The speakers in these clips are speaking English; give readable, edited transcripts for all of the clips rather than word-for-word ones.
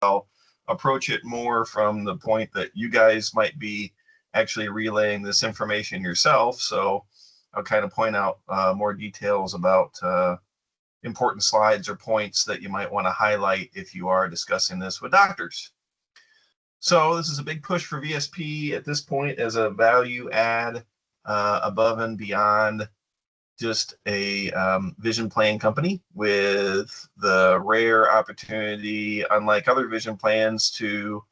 I'll approach it more from the point that you guys might be actually relaying this information yourself. So I'll kind of point out more details about important slides or points that you might want to highlight if you are discussing this with doctors. So this is a big push for VSP at this point as a value add above and beyond just a vision plan company, with the rare opportunity, unlike other vision plans, to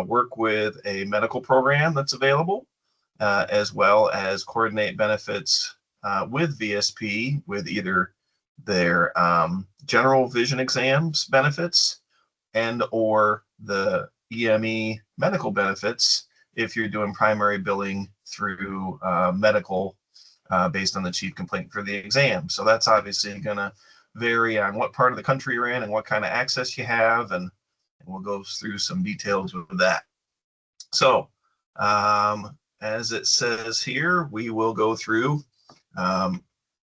work with a medical program that's available, as well as coordinate benefits with VSP with either their general vision exams benefits and or the EME medical benefits if you're doing primary billing through medical based on the chief complaint for the exam. So that's obviously going to vary on what part of the country you're in and what kind of access you have, and we'll go through some details with that. So as it says here, we will go through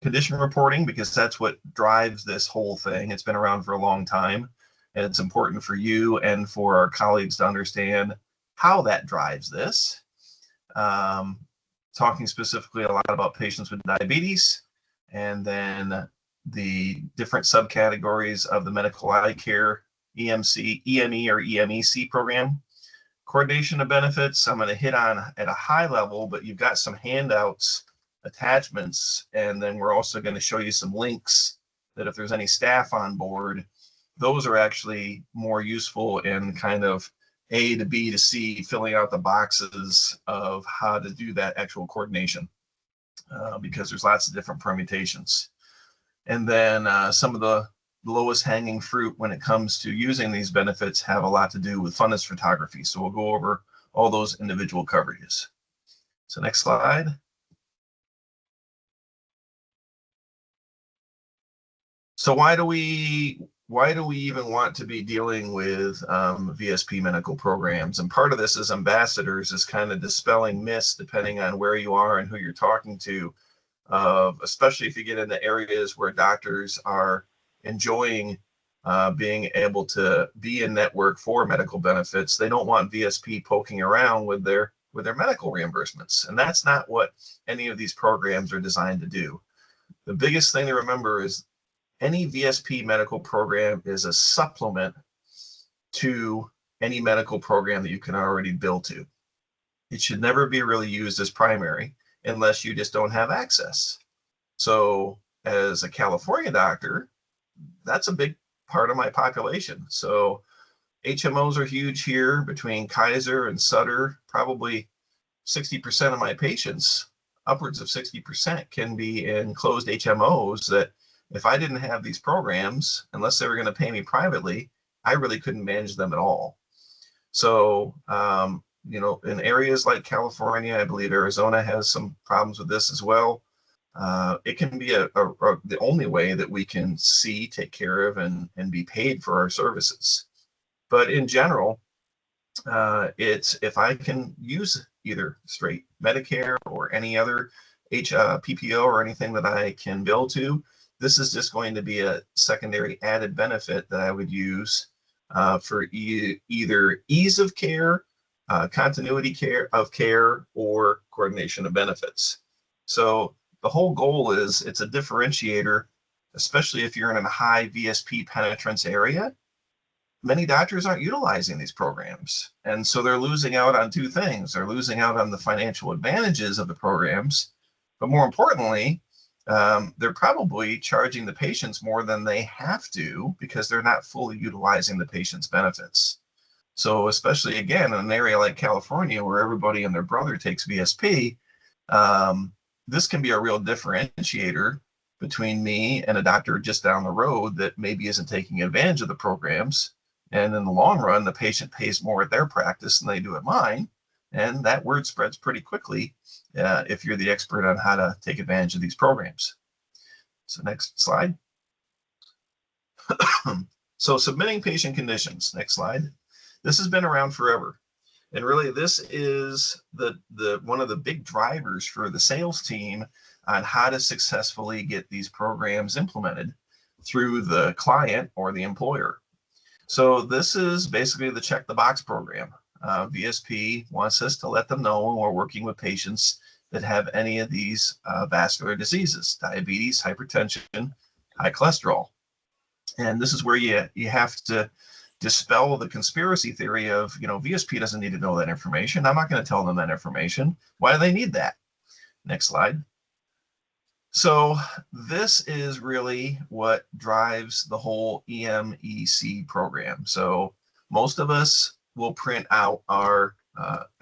condition reporting, because that's what drives this whole thing. It's been around for a long time, and it's important for you and for our colleagues to understand how that drives this. Talking specifically a lot about patients with diabetes, and then the different subcategories of the medical eye care EMC, EME or EMEC program. Coordination of benefits, I'm going to hit on at a high level, but you've got some handouts, attachments, and then we're also going to show you some links that if there's any staff on board, those are actually more useful in kind of A to B to C, filling out the boxes of how to do that actual coordination, because there's lots of different permutations. And then some of the lowest hanging fruit when it comes to using these benefits have a lot to do with fundus photography. So we'll go over all those individual coverages. So next slide. So why do we even want to be dealing with VSP medical programs? And part of this as ambassadors is kind of dispelling myths depending on where you are and who you're talking to, especially if you get into areas where doctors are enjoying being able to be in network for medical benefits. They don't want VSP poking around with their medical reimbursements. And that's not what any of these programs are designed to do. The biggest thing to remember is any VSP medical program is a supplement to any medical program that you can already bill to. It should never be really used as primary unless you just don't have access. So as a California doctor, that's a big part of my population. So HMOs are huge here. Between Kaiser and Sutter, probably 60% of my patients, upwards of 60%, can be in closed HMOs that if I didn't have these programs, unless they were going to pay me privately, I really couldn't manage them at all. So, you know, in areas like California, I believe Arizona has some problems with this as well. It can be the only way that we can take care of and be paid for our services. But in general, it's if I can use either straight Medicare or any other PPO or anything that I can bill to, this is just going to be a secondary added benefit that I would use for either ease of care, continuity of care, or coordination of benefits. So the whole goal is it's a differentiator, especially if you're in a high VSP penetrance area. Many doctors aren't utilizing these programs. And so they're losing out on two things. They're losing out on the financial advantages of the programs, but more importantly, they're probably charging the patients more than they have to because they're not fully utilizing the patient's benefits. So especially, again, in an area like California where everybody and their brother takes VSP, this can be a real differentiator between me and a doctor just down the road that maybe isn't taking advantage of the programs. And in the long run, the patient pays more at their practice than they do at mine. And that word spreads pretty quickly if you're the expert on how to take advantage of these programs. So next slide. So submitting patient conditions, next slide. This has been around forever. And really this is one of the big drivers for the sales team on how to successfully get these programs implemented through the client or the employer. So this is basically the check the box program. VSP wants us to let them know when we're working with patients that have any of these vascular diseases, diabetes, hypertension, high cholesterol. And this is where you have to dispel the conspiracy theory of, VSP doesn't need to know that information. I'm not going to tell them that information. Why do they need that? Next slide. So this is really what drives the whole EMEC program. So most of us will print out our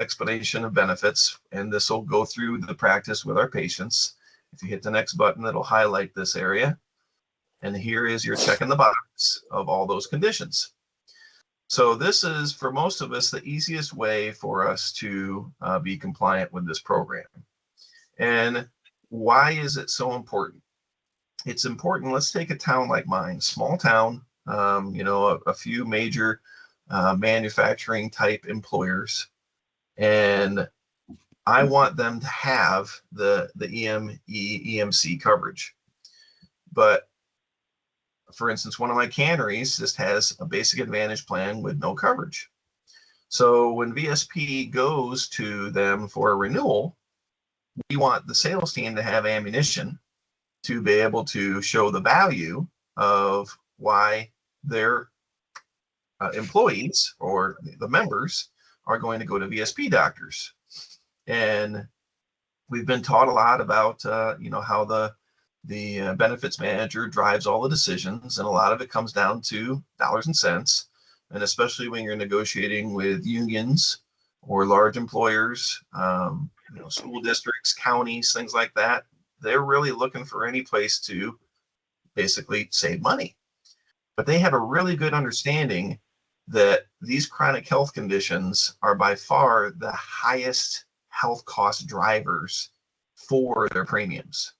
explanation of benefits, and this will go through the practice with our patients. If you hit the next button, it'll highlight this area. And here is your check in the box of all those conditions. So this is, for most of us, the easiest way for us to be compliant with this program. And why is it so important? It's important. Let's take a town like mine, small town, a few major manufacturing type employers, and I want them to have the EMC coverage. But for instance, one of my canneries just has a basic advantage plan with no coverage. So when VSP goes to them for a renewal, we want the sales team to have ammunition to be able to show the value of why their employees or the members are going to go to VSP doctors. And we've been taught a lot about, how the benefits manager drives all the decisions, and a lot of it comes down to dollars and cents. And especially when you're negotiating with unions or large employers, school districts, counties, things like that, they're really looking for any place to basically save money. But they have a really good understanding that these chronic health conditions are by far the highest health cost drivers for their premiums.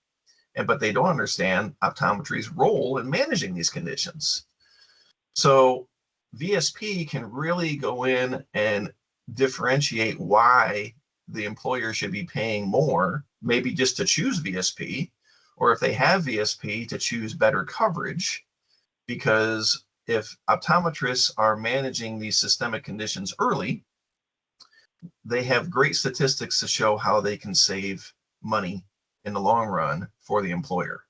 But they don't understand optometry's role in managing these conditions. So VSP can really go in and differentiate why the employer should be paying more, maybe just to choose VSP, or if they have VSP, to choose better coverage. Because if optometrists are managing these systemic conditions early, they have great statistics to show how they can save money in the long run for the employer.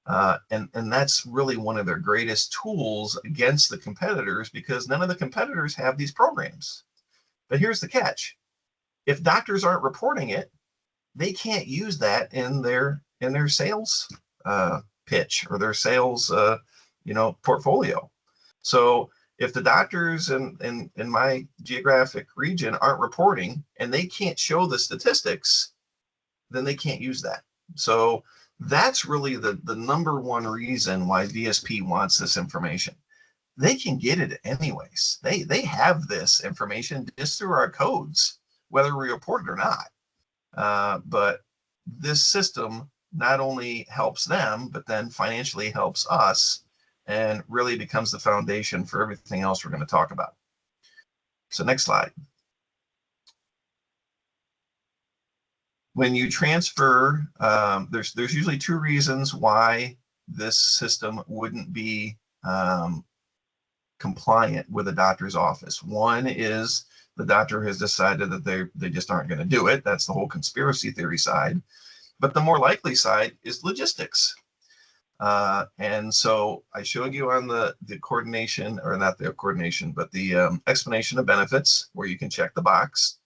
And that's really one of their greatest tools against the competitors, because none of the competitors have these programs. But here's the catch. If doctors aren't reporting it, they can't use that in their sales pitch or their sales portfolio. So if the doctors in my geographic region aren't reporting and they can't show the statistics, then they can't use that. So that's really the number one reason why VSP wants this information. They can get it anyways. They have this information just through our codes, whether we report it or not. But this system not only helps them, but then financially helps us, and really becomes the foundation for everything else we're going to talk about. So next slide. When you transfer, there's usually two reasons why this system wouldn't be compliant with a doctor's office. One is the doctor has decided that they just aren't going to do it. That's the whole conspiracy theory side. But the more likely side is logistics. And so I showed you on the coordination, or not the coordination, but the explanation of benefits, where you can check the box.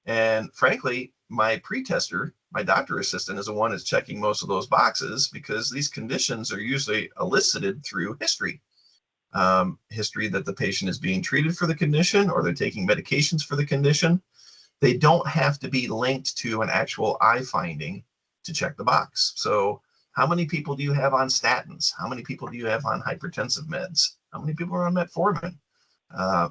And frankly, my pre-tester, my doctor assistant, is the one that's checking most of those boxes, because these conditions are usually elicited through history. History that the patient is being treated for the condition, or they're taking medications for the condition. They don't have to be linked to an actual eye finding to check the box. So how many people do you have on statins? How many people do you have on hypertensive meds? How many people are on metformin?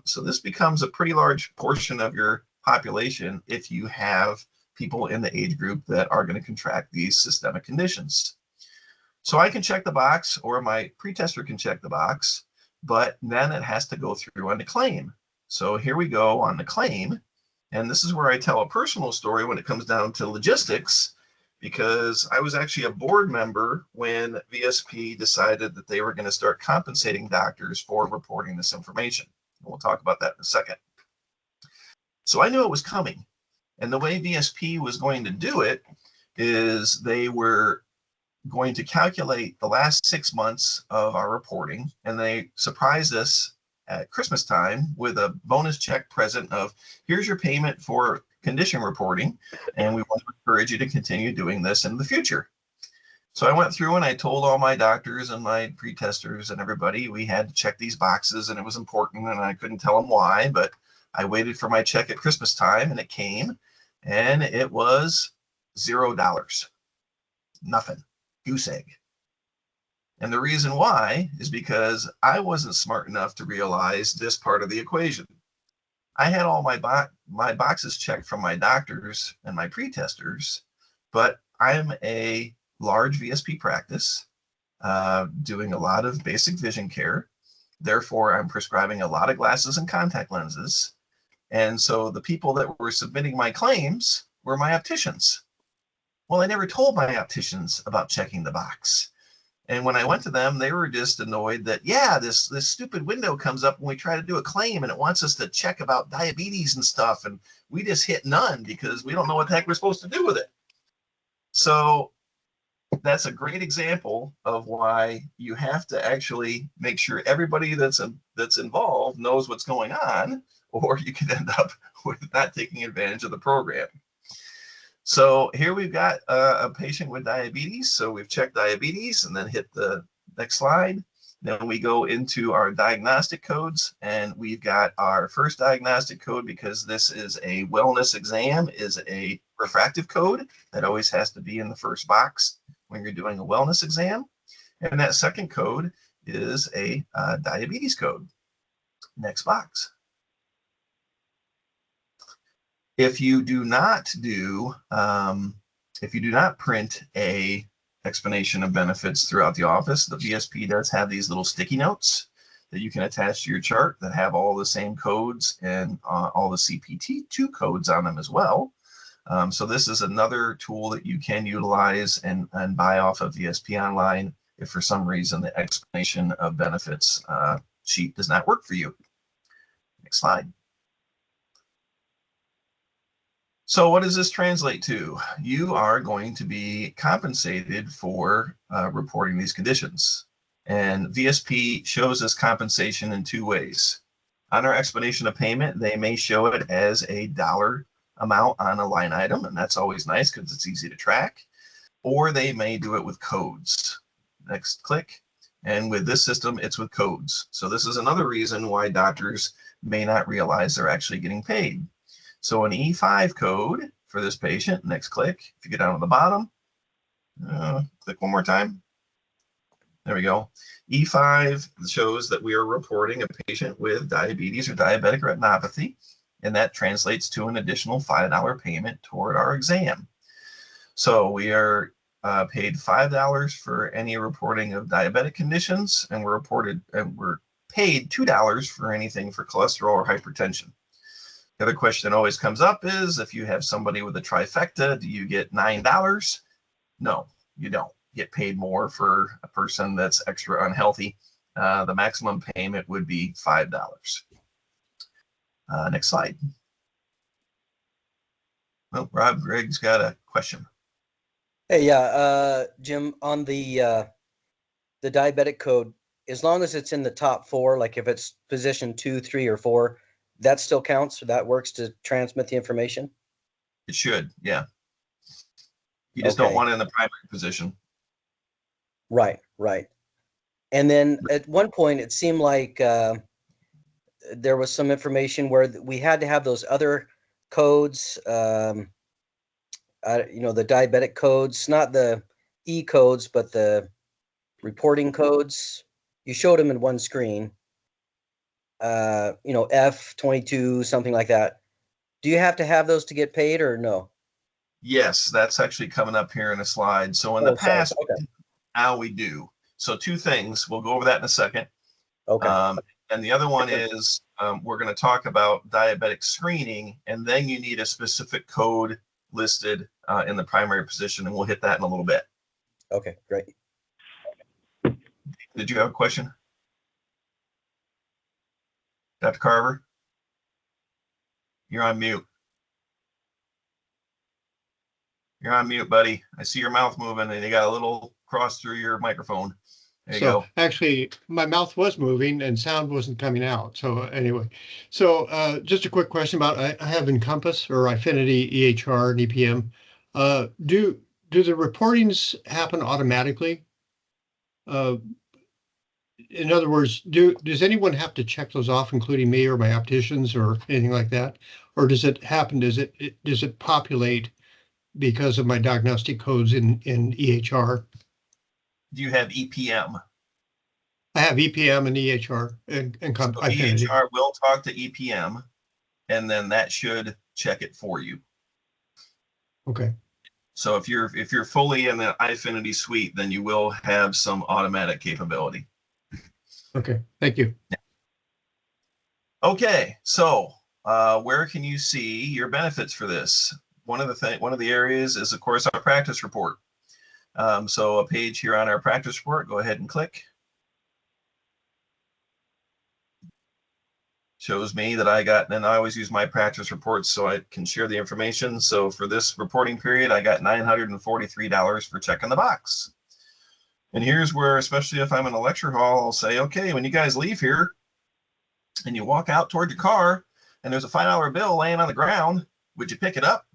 So this becomes a pretty large portion of your population if you have people in the age group that are going to contract these systemic conditions. So I can check the box, or my pre-tester can check the box, but then it has to go through on the claim. So here we go on the claim. And this is where I tell a personal story when it comes down to logistics, because I was actually a board member when VSP decided that they were going to start compensating doctors for reporting this information. And we'll talk about that in a second. So I knew it was coming. And the way VSP was going to do it is they were going to calculate the last 6 months of our reporting, and they surprised us at Christmas time with a bonus check present of, here's your payment for condition reporting, and we want to encourage you to continue doing this in the future. So I went through and I told all my doctors and my pre-testers and everybody we had to check these boxes, and it was important, and I couldn't tell them why, but I waited for my check at Christmas time, and it came, and it was $0. Nothing. Goose egg. And the reason why is because I wasn't smart enough to realize this part of the equation. I had all my boxes checked from my doctors and my pre-testers, but I'm a large VSP practice doing a lot of basic vision care. Therefore, I'm prescribing a lot of glasses and contact lenses. And so the people that were submitting my claims were my opticians. Well, I never told my opticians about checking the box. And when I went to them, they were just annoyed that, yeah, this stupid window comes up when we try to do a claim, and it wants us to check about diabetes and stuff, and we just hit none because we don't know what the heck we're supposed to do with it. So that's a great example of why you have to actually make sure everybody that's involved knows what's going on, or you could end up with not taking advantage of the program. So here we've got a patient with diabetes. So we've checked diabetes and then hit the next slide. Then we go into our diagnostic codes, and we've got our first diagnostic code, because this is a wellness exam, is a refractive code that always has to be in the first box when you're doing a wellness exam. And that second code is a diabetes code. Next box. If you do not print a explanation of benefits throughout the office, the VSP does have these little sticky notes that you can attach to your chart that have all the same codes and all the CPT2 codes on them as well. So this is another tool that you can utilize and buy off of VSP Online if for some reason the explanation of benefits sheet does not work for you. Next slide. So what does this translate to? You are going to be compensated for reporting these conditions. And VSP shows us compensation in two ways. On our explanation of payment, they may show it as a dollar amount on a line item, and that's always nice because it's easy to track. Or they may do it with codes. Next click. And with this system, it's with codes. So this is another reason why doctors may not realize they're actually getting paid. So an E5 code for this patient, next click, if you get down to the bottom, click one more time. There we go. E5 shows that we are reporting a patient with diabetes or diabetic retinopathy, and that translates to an additional $5 payment toward our exam. So we are paid $5 for any reporting of diabetic conditions, and we're paid $2 for anything for cholesterol or hypertension. The other question that always comes up is, if you have somebody with a trifecta, do you get $9? No, you don't. You get paid more for a person that's extra unhealthy. The maximum payment would be $5. Next slide. Oh, Rob Gregg's got a question. Hey, yeah, Jim, on the diabetic code, as long as it's in the top 4, like if it's position 2, 3, or 4, that still counts, so that works to transmit the information? It should, yeah. You just don't want it in the primary position. Right. And then at one point, it seemed like there was some information where we had to have those other codes, the diabetic codes, not the E codes, but the reporting codes. You showed them in one screen. F22, something like that. Do you have to have those to get paid or no? Yes, that's actually coming up here in a slide. So in the past, now we do. So two things, we'll go over that in a second. Okay. And the other one is we're going to talk about diabetic screening, and then you need a specific code listed in the primary position, and we'll hit that in a little bit. Okay, great. Did you have a question? Dr. Carver? You're on mute. You're on mute, buddy. I see your mouth moving and you got a little cross through your microphone. There you go. Actually, my mouth was moving and sound wasn't coming out. So anyway, just a quick question about, I have Encompass or Affinity EHR and EPM. Do the reportings happen automatically? In other words, does anyone have to check those off, including me or my opticians or anything like that? Or does it happen, does it populate because of my diagnostic codes in EHR? Do you have EPM? I have EPM and EHR and So Affinity. EHR will talk to EPM, and then that should check it for you. Okay. So if you're fully in the iFinity suite, then you will have some automatic capability. Okay, thank you. Okay, so where can you see your benefits for this? One of the areas is, of course, our practice report. So a page here on our practice report, go ahead and click. Shows me that I got, and I always use my practice reports so I can share the information. So for this reporting period, I got $943 for checking the box. And here's where, especially if I'm in a lecture hall, I'll say, okay, when you guys leave here and you walk out toward your car and there's a $5 bill laying on the ground, would you pick it up?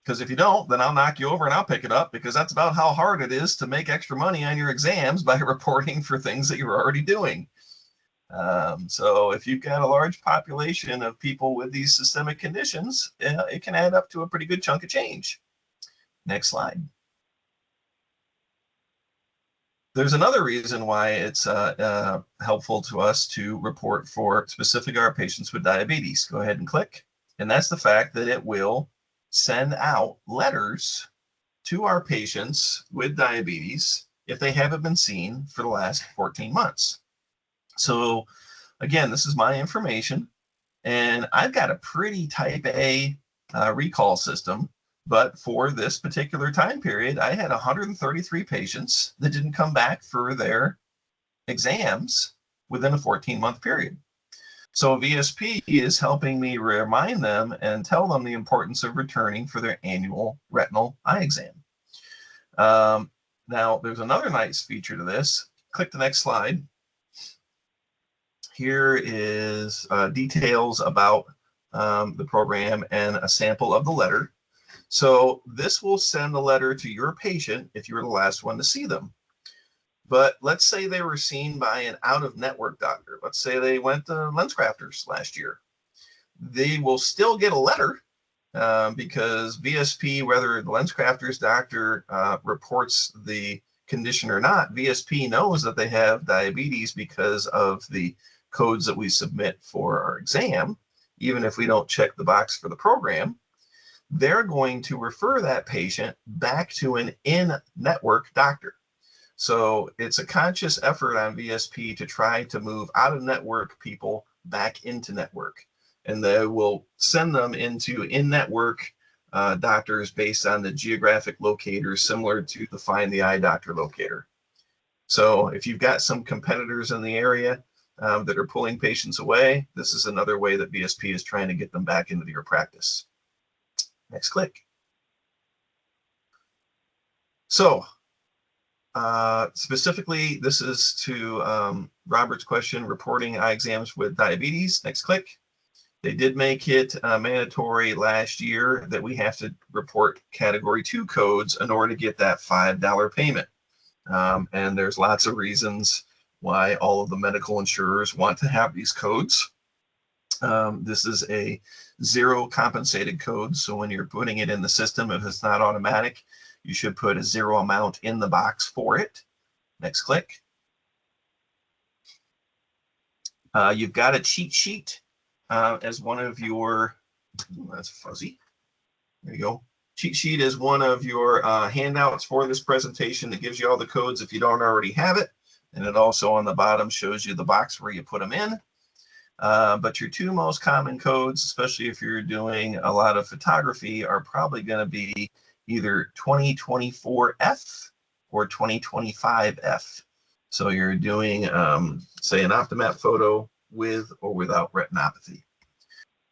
Because if you don't, then I'll knock you over and I'll pick it up, because that's about how hard it is to make extra money on your exams by reporting for things that you're already doing. So if you've got a large population of people with these systemic conditions, it can add up to a pretty good chunk of change. Next slide. There's another reason why it's helpful to us to report for specific our patients with diabetes. Go ahead and click. And that's the fact that it will send out letters to our patients with diabetes if they haven't been seen for the last 14 months. So again, this is my information, and I've got a pretty type A recall system, but for this particular time period, I had 133 patients that didn't come back for their exams within a 14-month period. So VSP is helping me remind them and tell them the importance of returning for their annual retinal eye exam. Now, there's another nice feature to this. Click the next slide. Here is details about the program and a sample of the letter. So this will send a letter to your patient if you're the last one to see them. But let's say they were seen by an out-of-network doctor. Let's say they went to LensCrafters last year. They will still get a letter because VSP, whether the LensCrafters doctor reports the condition or not, VSP knows that they have diabetes because of the codes that we submit for our exam. Even if we don't check the box for the program, they're going to refer that patient back to an in-network doctor. So it's a conscious effort on VSP to try to move out of network people back into network. And they will send them into in-network doctors based on the geographic locators similar to the Find the Eye Doctor locator. So if you've got some competitors in the area that are pulling patients away, this is another way that VSP is trying to get them back into your practice. Next click. So specifically, this is to Robert's question, reporting eye exams with diabetes. Next click. They did make it mandatory last year that we have to report category 2 codes in order to get that $5 payment. And there's lots of reasons why all of the medical insurers want to have these codes. This is a 0 compensated code. So when you're putting it in the system, if it's not automatic, you should put a 0 amount in the box for it. Next click. You've got a cheat sheet as one of your, that's fuzzy. There you go. Cheat sheet is one of your handouts for this presentation that gives you all the codes if you don't already have it. And it also on the bottom shows you the box where you put them in. But your two most common codes, especially if you're doing a lot of photography, are probably going to be either 2024F or 2025F. So you're doing, say, an Optimat photo with or without retinopathy.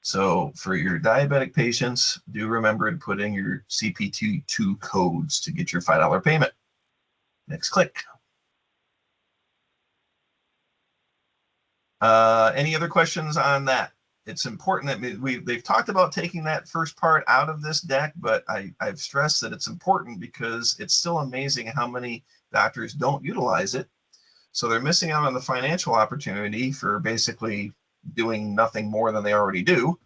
So for your diabetic patients, do remember to put in your CPT2 codes to get your $5 payment. Next click. Any other questions on that? It's important that they've talked about taking that first part out of this deck, but I've stressed that it's important because it's still amazing how many doctors don't utilize it. So they're missing out on the financial opportunity for basically doing nothing more than they already do.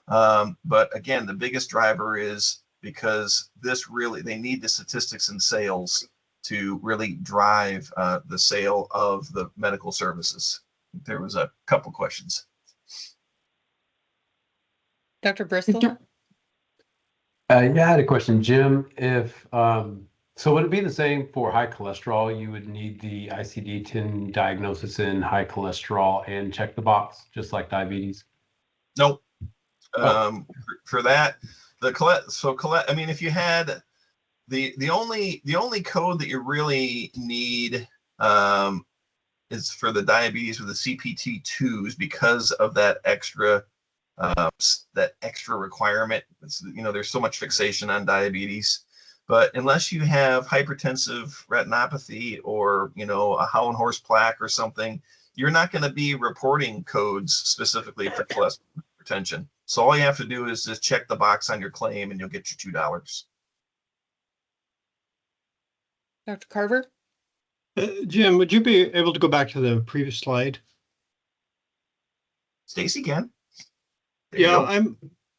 But again, the biggest driver is because they need the statistics and sales to really drive the sale of the medical services. There was a couple questions. Dr. Bristol? Yeah, I had a question, Jim. If so, would it be the same for high cholesterol? You would need the ICD-10 diagnosis in high cholesterol and check the box, just like diabetes. Nope. Oh. For that, I mean, if you had the only code that you really need is for the diabetes with the CPT2s because of that extra requirement. There's so much fixation on diabetes, but unless you have hypertensive retinopathy or a Howland horse plaque or something, you're not going to be reporting codes specifically for cholesterol hypertension. So all you have to do is just check the box on your claim and you'll get your $2. Dr. Carver? Jim, would you be able to go back to the previous slide? Stacy can. There you Yeah,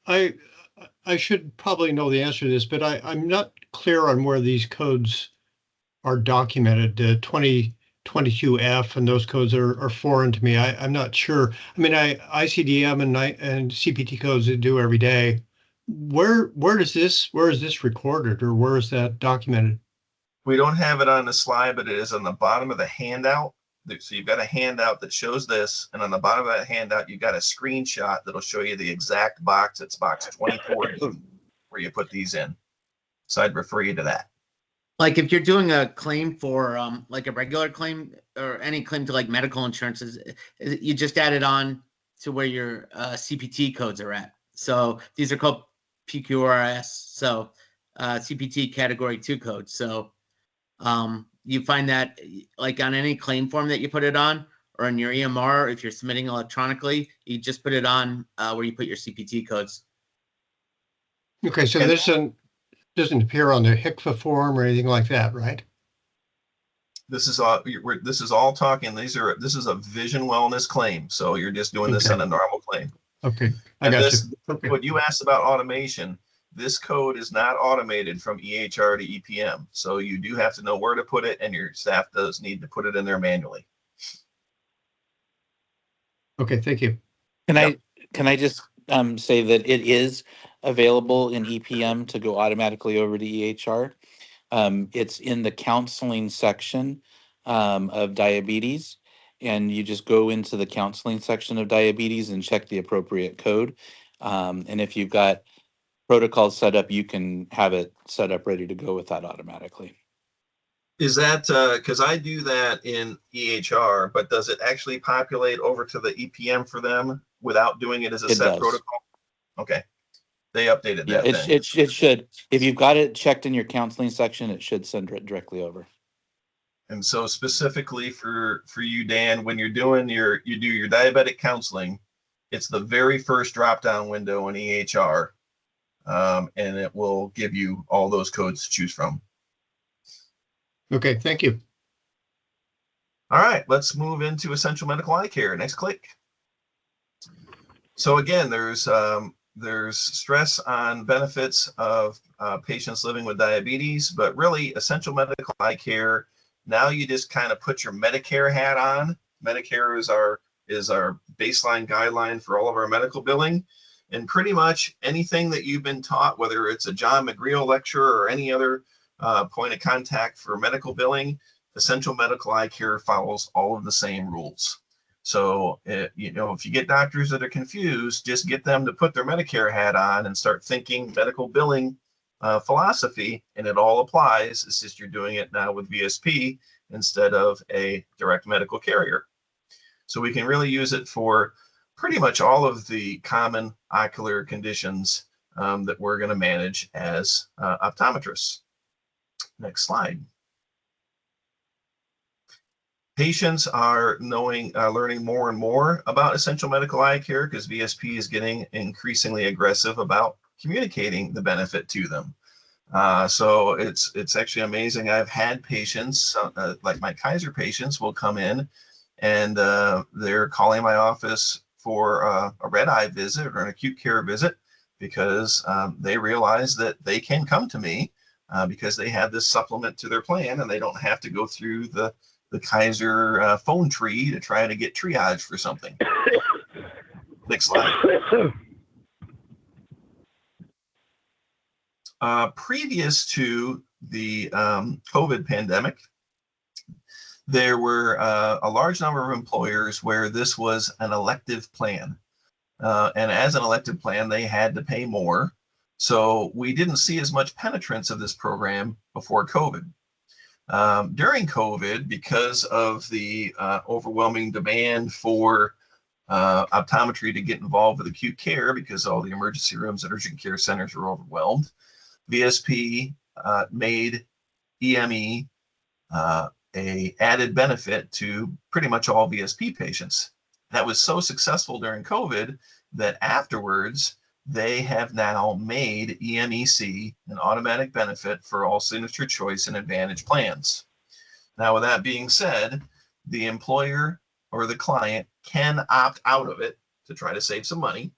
go. I should probably know the answer to this, but I'm not clear on where these codes are documented. 2022F and those codes are foreign to me. I'm not sure. I mean, ICD-M and CPT codes I do every day. Where is this recorded, or where is that documented? We don't have it on the slide, but it is on the bottom of the handout. So you've got a handout that shows this, and on the bottom of that handout, you've got a screenshot that'll show you the exact box. It's box 24 where you put these in. So I'd refer you to that. Like if you're doing a claim for like a regular claim or any claim to like medical insurances, you just add it on to where your CPT codes are at. So these are called PQRS. So CPT category 2 codes. So you find that like on any claim form that you put it on, or in your EMR, if you're submitting electronically, you just put it on where you put your CPT codes. Okay, so this doesn't appear on the HCFA form or anything like that, right? This is all talking. This is a vision wellness claim. So you're just doing this on a normal claim. Okay, I And got this, you. Okay. what you asked about automation, this code is not automated from EHR to EPM. So you do have to know where to put it, and your staff does need to put it in there manually. Okay, thank you. Can Yep. I just say that it is available in EPM to go automatically over to EHR. It's in the counseling section of diabetes, and you just go into the counseling section of diabetes and check the appropriate code. And if you've got protocols set up, you can have it set up ready to go with that automatically. Is that because I do that in EHR, but does it actually populate over to the EPM for them without doing it as a set protocol? Okay, they updated that. Yeah, it should. If you've got it checked in your counseling section, it should send it directly over. And so specifically for you, Dan, when you do your diabetic counseling, it's the very first drop-down window in EHR, and it will give you all those codes to choose from. Okay, thank you. All right, let's move into essential medical eye care. Next click. So again, there's stress on benefits of patients living with diabetes, but really essential medical eye care. Now you just kind of put your Medicare hat on. Medicare is our baseline guideline for all of our medical billing, and pretty much anything that you've been taught, whether it's a John McGreal lecture or any other point of contact for medical billing, essential medical eye care follows all of the same rules. So, you know, if you get doctors that are confused, just get them to put their Medicare hat on and start thinking medical billing philosophy, and it all applies. It's just you're doing it now with VSP instead of a direct medical carrier. So we can really use it for pretty much all of the common ocular conditions that we're going to manage as optometrists. Next slide. Patients are learning more and more about essential medical eye care because VSP is getting increasingly aggressive about communicating the benefit to them. So it's actually amazing. I've had patients, like my Kaiser patients will come in and they're calling my office for a red eye visit or an acute care visit because they realize that they can come to me because they have this supplement to their plan and they don't have to go through the Kaiser phone tree to try to get triage for something. Next slide. Previous to the COVID pandemic, there were a large number of employers where this was an elective plan. And as an elective plan, they had to pay more. So we didn't see as much penetrance of this program before COVID. During COVID, because of the overwhelming demand for optometry to get involved with acute care, because all the emergency rooms and urgent care centers were overwhelmed, VSP made EME a added benefit to pretty much all VSP patients. That was so successful during COVID that afterwards they have now made EMEC an automatic benefit for all signature choice and advantage plans. Now, with that being said, the employer or the client can opt out of it to try to save some money.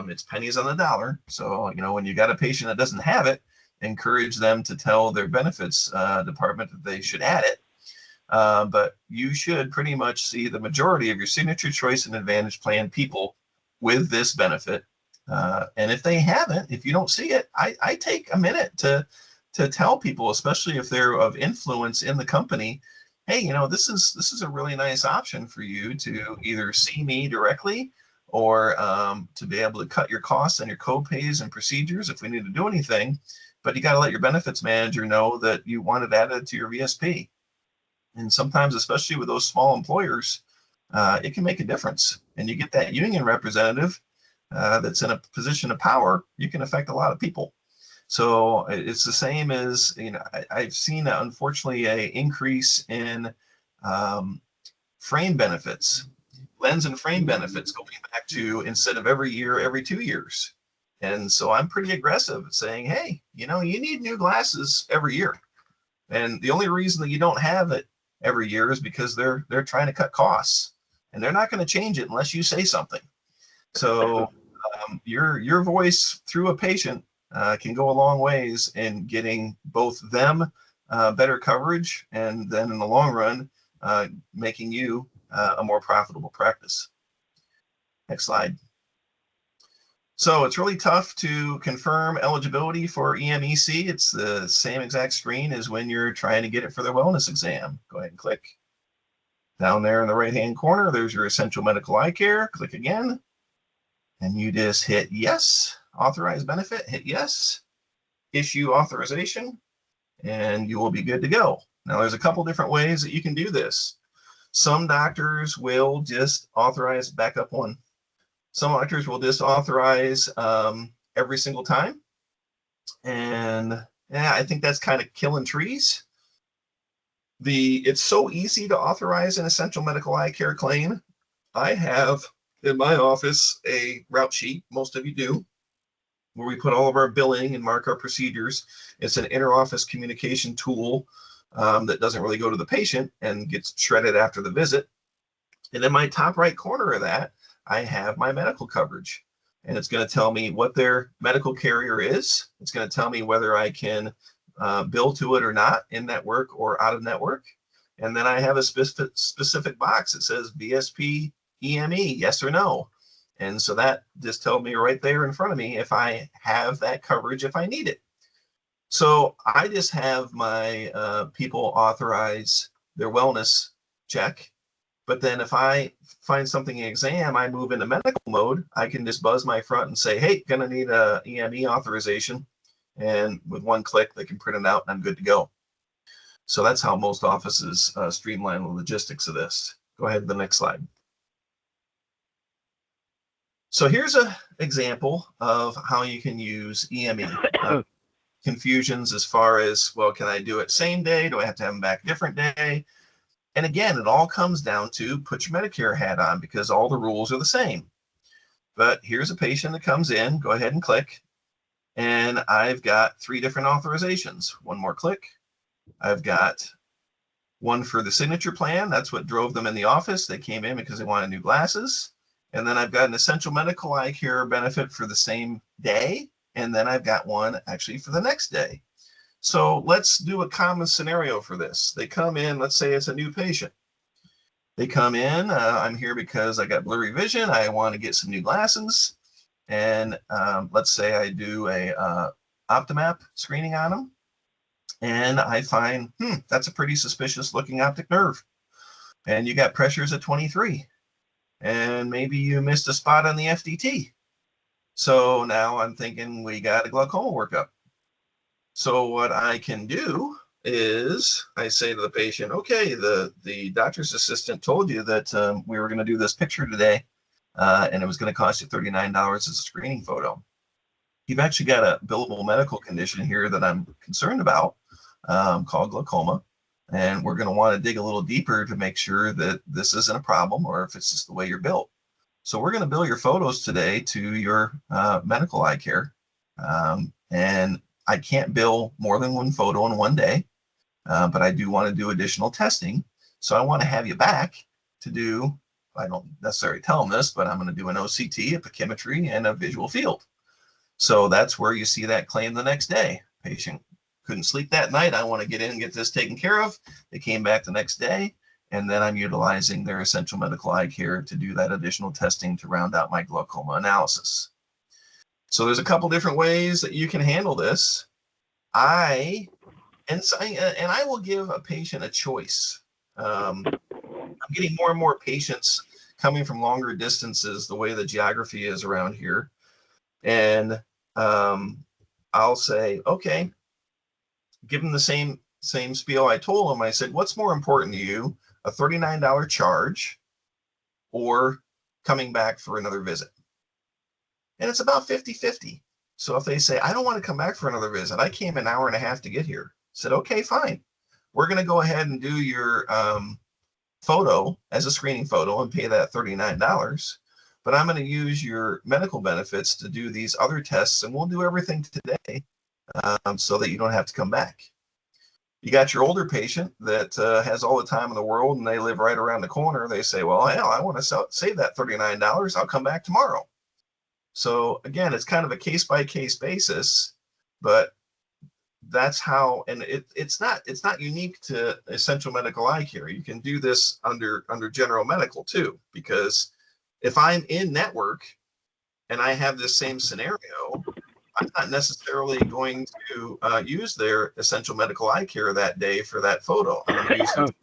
It's pennies on the dollar. So, you know, when you got a patient that doesn't have it, encourage them to tell their benefits department that they should add it. But you should pretty much see the majority of your signature choice and advantage plan people with this benefit. And if they haven't, if you don't see it, I take a minute to tell people, especially if they're of influence in the company, hey, you know, this is a really nice option for you to either see me directly or to be able to cut your costs and your co-pays and procedures if we need to do anything. But you got to let your benefits manager know that you want it added to your VSP. And sometimes, especially with those small employers, it can make a difference. And you get that union representative that's in a position of power, you can affect a lot of people. So it's the same as, you know, I've seen, unfortunately, an increase in frame benefits, lens and frame benefits going back to instead of every year, every 2 years. And so I'm pretty aggressive at saying, hey, you know, you need new glasses every year. And the only reason that you don't have it every year is because they're trying to cut costs. And they're not going to change it unless you say something. So your voice through a patient can go a long ways in getting both them better coverage and then in the long run, making you a more profitable practice. Next slide. So it's really tough to confirm eligibility for EMEC. It's the same exact screen as when you're trying to get it for their wellness exam. Go ahead and click. Down there in the right-hand corner, there's your essential medical eye care. Click again. And you just hit yes, authorize benefit, hit yes, issue authorization, and you will be good to go. Now, there's a couple different ways that you can do this. Some doctors will just authorize backup one. Some doctors will just authorize every single time. And yeah, I think that's kind of killing trees. It's so easy to authorize an essential medical eye care claim. I have in my office a route sheet, most of you do, where we put all of our billing and mark our procedures. It's an inter-office communication tool that doesn't really go to the patient and gets shredded after the visit. And in my top right corner of that, I have my medical coverage. And it's going to tell me what their medical carrier is. It's going to tell me whether I can bill to it or not, in network or out of network. And then I have a specific box that says VSP EME, yes or no. And so that just tells me right there in front of me if I have that coverage, if I need it. So I just have my people authorize their wellness check But then if I find something in exam, I move into medical mode, I can just buzz my front and say, hey, gonna need a EME authorization. And with one click, they can print it out and I'm good to go. So that's how most offices streamline the logistics of this. Go ahead to the next slide. So here's an example of how you can use EME. Confusions as far as, well, can I do it same day? Do I have to have them back a different day? And again, it all comes down to put your Medicare hat on because all the rules are the same. But here's a patient that comes in, go ahead and click. And I've got 3 different authorizations. One more click. I've got one for the signature plan. That's what drove them in the office. They came in because they wanted new glasses. And then I've got an essential medical eye care benefit for the same day. And then I've got one actually for the next day. So let's do a common scenario for this. They come in, let's say it's a new patient. They come in, I'm here because I got blurry vision. I want to get some new glasses. And let's say I do a OptiMap screening on them. And I find, that's a pretty suspicious looking optic nerve. And you got pressures at 23. And maybe you missed a spot on the FDT. So now I'm thinking we got a glaucoma workup. So what I can do is I say to the patient, okay, the doctor's assistant told you that we were going to do this picture today, and it was going to cost you $39 as a screening photo. You've actually got a billable medical condition here that I'm concerned about called glaucoma. And we're going to want to dig a little deeper to make sure that this isn't a problem or if it's just the way you're built. So we're going to bill your photos today to your medical eye care. And I can't bill more than one photo in one day, but I do want to do additional testing. So I want to have you back to do, I don't necessarily tell them this, but I'm going to do an OCT, a pachymetry, and a visual field. So that's where you see that claim the next day. Patient couldn't sleep that night. I want to get in and get this taken care of. They came back the next day. And then I'm utilizing their essential medical eye care to do that additional testing to round out my glaucoma analysis. So there's a couple different ways that you can handle this. I will give a patient a choice. I'm getting more and more patients coming from longer distances, the way the geography is around here. And I'll say, okay, give them the same spiel I told them. I said, what's more important to you? A $39 charge or coming back for another visit? And it's about 50-50. So if they say, I don't want to come back for another visit, I came an hour and a half to get here. I said, okay, fine. We're going to go ahead and do your photo as a screening photo and pay that $39. But I'm going to use your medical benefits to do these other tests, and we'll do everything today so that you don't have to come back. You got your older patient that has all the time in the world and they live right around the corner. They say, well, hell, I want to save that $39. I'll come back tomorrow. So again, it's kind of a case-by-case basis, but that's how, and it's not unique to essential medical eye care. You can do this under general medical too, because if I'm in network and I have this same scenario, I'm not necessarily going to use their essential medical eye care that day for that photo. I'm going to use it.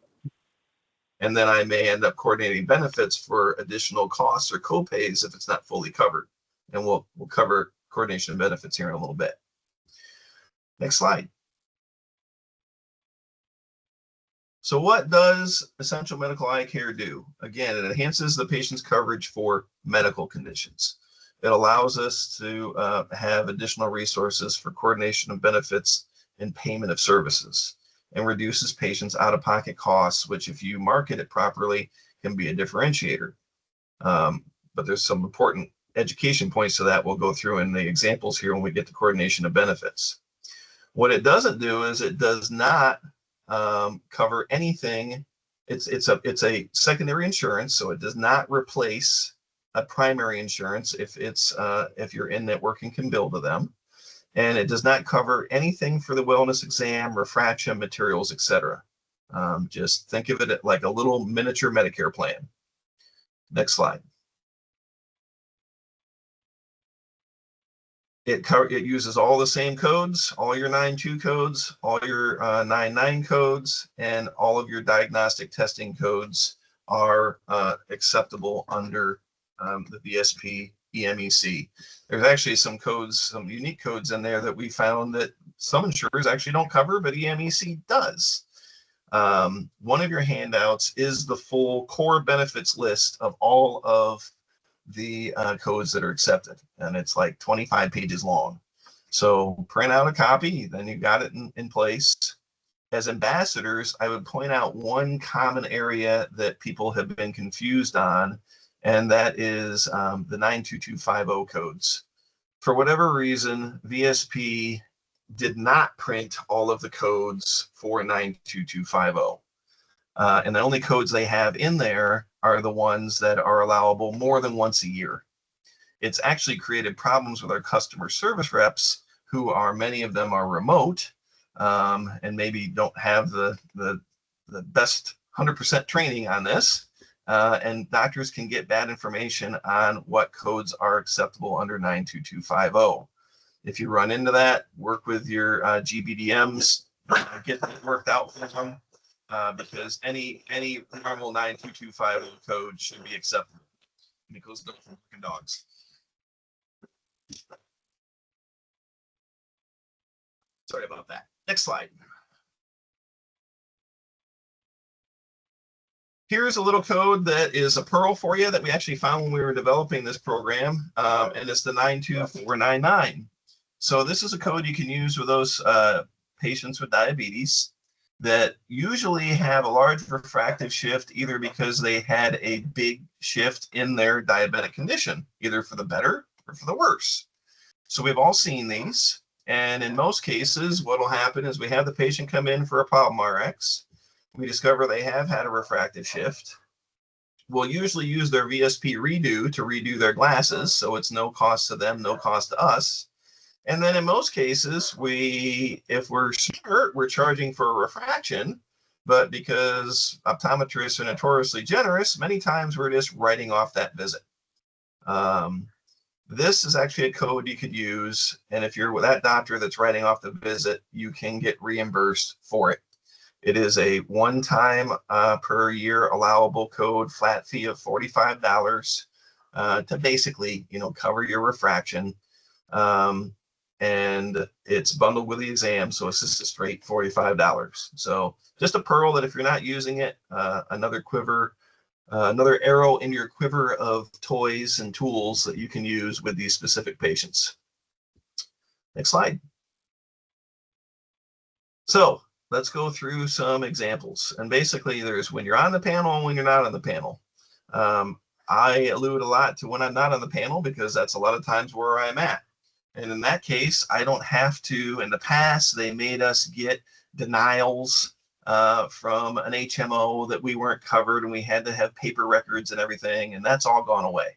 And then I may end up coordinating benefits for additional costs or co-pays if it's not fully covered. And we'll cover coordination of benefits here in a little bit. Next slide. So what does essential medical eye care do? Again, it enhances the patient's coverage for medical conditions. It allows us to have additional resources for coordination of benefits and payment of services, and reduces patients' out-of-pocket costs, which if you market it properly can be a differentiator. But there's some important education points to that we'll go through in the examples here when we get to coordination of benefits. What it doesn't do is it does not cover anything. It's a secondary insurance, so it does not replace a primary insurance if you're in network and can bill to them. And it does not cover anything for the wellness exam, refraction, materials, etc. Just think of it like a little miniature Medicare plan. Next slide. It uses all the same codes, all your 9.2 codes, all your 9.9 codes, and all of your diagnostic testing codes are acceptable under the VSP EMEC. There's actually some codes, some unique codes in there that we found that some insurers actually don't cover, but EMEC does. One of your handouts is the full core benefits list of all of the codes that are accepted, and it's like 25 pages long. So print out a copy, then you got it in place. As ambassadors, I would point out one common area that people have been confused on, and that is the 92250 codes. For whatever reason, VSP did not print all of the codes for 92250. And the only codes they have in there are the ones that are allowable more than once a year. It's actually created problems with our customer service reps, who are, many of them are remote, and maybe don't have the best 100% training on this. And doctors can get bad information on what codes are acceptable under 92250. If you run into that, work with your GBDMs, get that worked out for them, because any normal 92250 code should be acceptable. And it goes to the dogs. Sorry about that. Next slide. Here's a little code that is a pearl for you that we actually found when we were developing this program, and it's the 92499. So this is a code you can use with those patients with diabetes that usually have a large refractive shift, either because they had a big shift in their diabetic condition, either for the better or for the worse. So we've all seen these. And in most cases, what will happen is we have the patient come in for a problem RX. We discover they have had a refractive shift. We'll usually use their VSP redo to redo their glasses, so it's no cost to them, no cost to us. And then in most cases, if we're smart, we're charging for a refraction, but because optometrists are notoriously generous, many times we're just writing off that visit. This is actually a code you could use, and if you're with that doctor that's writing off the visit, you can get reimbursed for it. It is a one-time per year allowable code, flat fee of $45 to basically, cover your refraction. And it's bundled with the exam, so it's just a straight $45. So just a pearl that if you're not using it, another arrow in your quiver of toys and tools that you can use with these specific patients. Next slide. So let's go through some examples. And basically there's when you're on the panel and when you're not on the panel. I allude a lot to when I'm not on the panel because that's a lot of times where I'm at. And in that case, I don't have to. In the past, they made us get denials from an HMO that we weren't covered, and we had to have paper records and everything, and that's all gone away.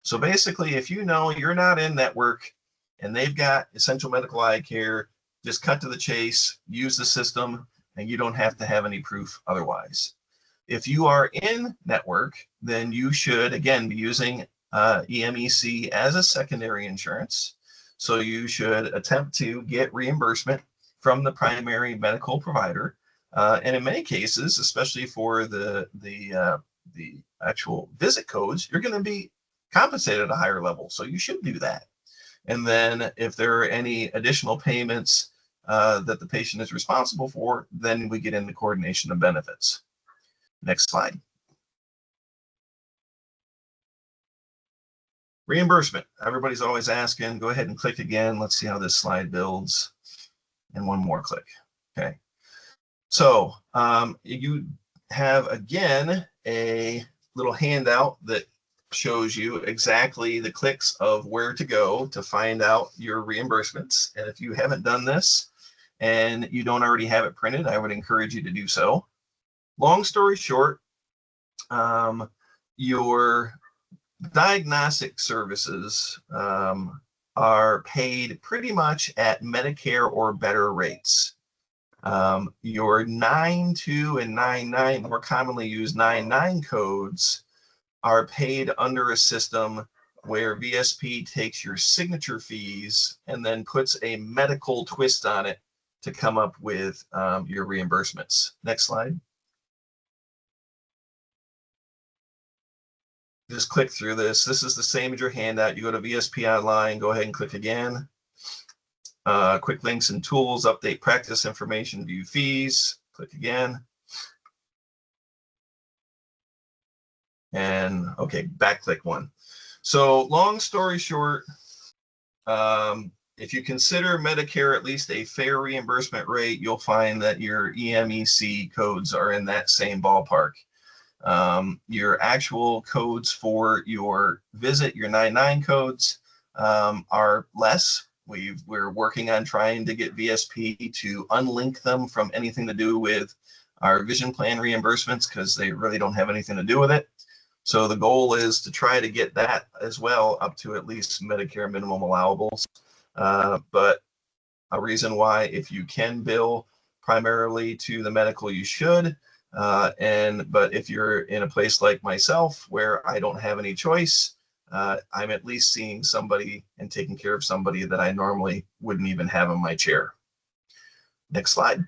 So basically, if you know you're not in network and they've got essential medical eye care, just cut to the chase, use the system, and you don't have to have any proof otherwise. If you are in network, then you should, again, be using EMEC as a secondary insurance. So you should attempt to get reimbursement from the primary medical provider. And in many cases, especially for the actual visit codes, you're going to be compensated at a higher level. So you should do that. And then if there are any additional payments that the patient is responsible for, then we get into coordination of benefits. Next slide. Reimbursement. Everybody's always asking. Go ahead and click again. Let's see how this slide builds. And one more click. Okay. So you have, again, a little handout that shows you exactly the clicks of where to go to find out your reimbursements. And if you haven't done this and you don't already have it printed, I would encourage you to do so. Long story short, your diagnostic services are paid pretty much at Medicare or better rates. Your 92 and 99, more commonly used 99 codes, are paid under a system where VSP takes your signature fees and then puts a medical twist on it to come up with your reimbursements. Next slide. just click through this. This is the same as your handout. You go to VSP Online, go ahead and click again. Quick links and tools, update practice information, view fees, click again. And okay, back click one. So long story short, if you consider Medicare at least a fair reimbursement rate, you'll find that your EMEC codes are in that same ballpark. Your actual codes for your visit, your 99 codes, are less. We're working on trying to get VSP to unlink them from anything to do with our vision plan reimbursements because they really don't have anything to do with it. So the goal is to try to get that as well up to at least Medicare minimum allowables. But a reason why, if you can bill primarily to the medical, you should. But if you're in a place like myself where I don't have any choice, I'm at least seeing somebody and taking care of somebody that I normally wouldn't even have in my chair. Next slide.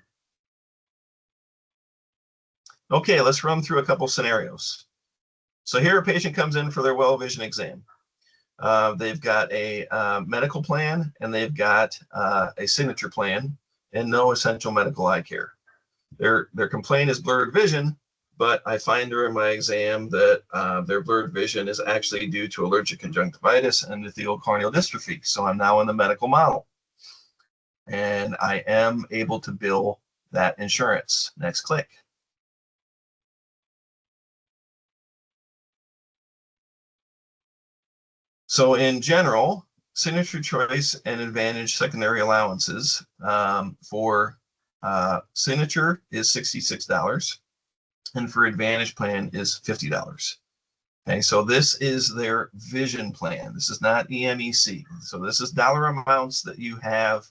Okay, let's run through a couple scenarios. So here a patient comes in for their well vision exam. They've got a medical plan and they've got a signature plan and no essential medical eye care. Their complaint is blurred vision, but I find during my exam that their blurred vision is actually due to allergic conjunctivitis and endothelial corneal dystrophy. So I'm now in the medical model. And I am able to bill that insurance. Next click. So in general, signature choice and advantage secondary allowances for signature is $66 and for advantage plan is $50. Okay, so this is their vision plan. This is not EMEC. So this is dollar amounts that you have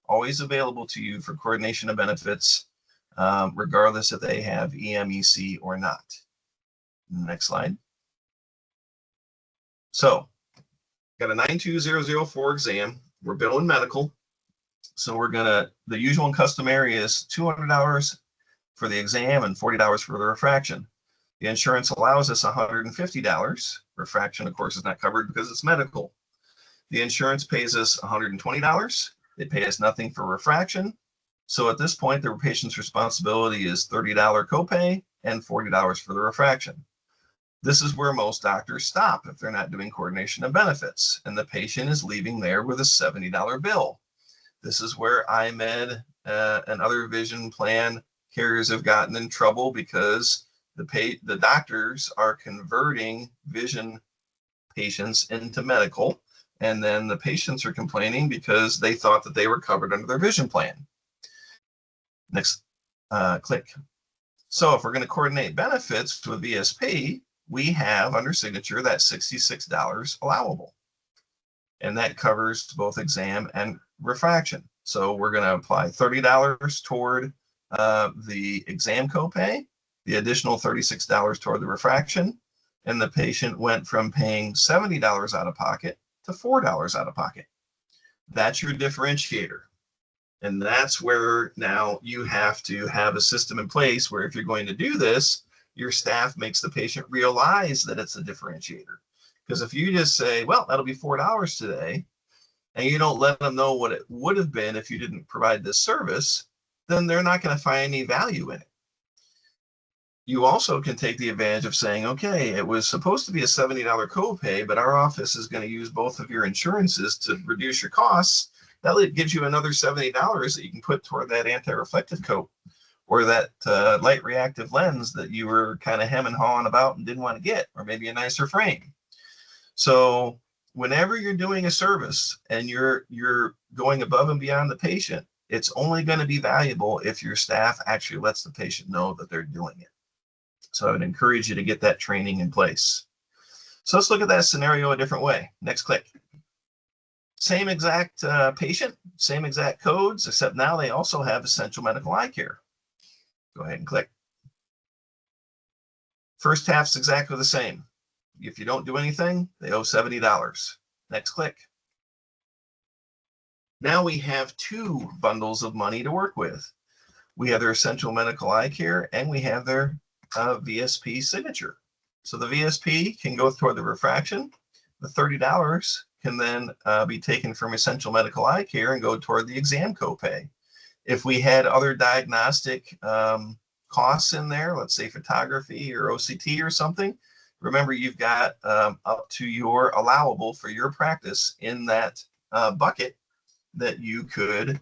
always available to you for coordination of benefits, regardless if they have EMEC or not. Next slide. So got a 92004 exam. We're billing medical. So we're the usual and customary is $200 for the exam and $40 for the refraction. The insurance allows us $150. Refraction, of course, is not covered because it's medical. The insurance pays us $120. They pay us nothing for refraction. So at this point, the patient's responsibility is $30 copay and $40 for the refraction. This is where most doctors stop if they're not doing coordination of benefits, and the patient is leaving there with a $70 bill. This is where IMED and other vision plan carriers have gotten in trouble because the doctors are converting vision patients into medical, and then the patients are complaining because they thought that they were covered under their vision plan. Next click. So if we're going to coordinate benefits with VSP, we have under signature that $66 allowable. And that covers both exam and refraction. So we're going to apply $30 toward the exam copay, the additional $36 toward the refraction, and the patient went from paying $70 out of pocket to $4 out of pocket. That's your differentiator. And that's where now you have to have a system in place where if you're going to do this, your staff makes the patient realize that it's a differentiator. Because if you just say, well, that'll be $4 today, and you don't let them know what it would have been if you didn't provide this service, then they're not going to find any value in it. You also can take the advantage of saying, okay, it was supposed to be a $70 copay, but our office is going to use both of your insurances to reduce your costs. That gives you another $70 that you can put toward that anti-reflective coat or that light reactive lens that you were kind of hem and hawing about and didn't want to get, or maybe a nicer frame. So whenever you're doing a service and you're going above and beyond the patient, it's only going to be valuable if your staff actually lets the patient know that they're doing it. So I would encourage you to get that training in place. So let's look at that scenario a different way. Next click. Same exact patient, same exact codes, except now they also have essential medical eye care. Go ahead and click. First half's exactly the same. If you don't do anything, they owe $70. Next click. Now we have two bundles of money to work with. We have their essential medical eye care and we have their VSP signature. So the VSP can go toward the refraction. The $30 can then be taken from essential medical eye care and go toward the exam copay. If we had other diagnostic costs in there, let's say photography or OCT or something, remember you've got up to your allowable for your practice in that bucket that you could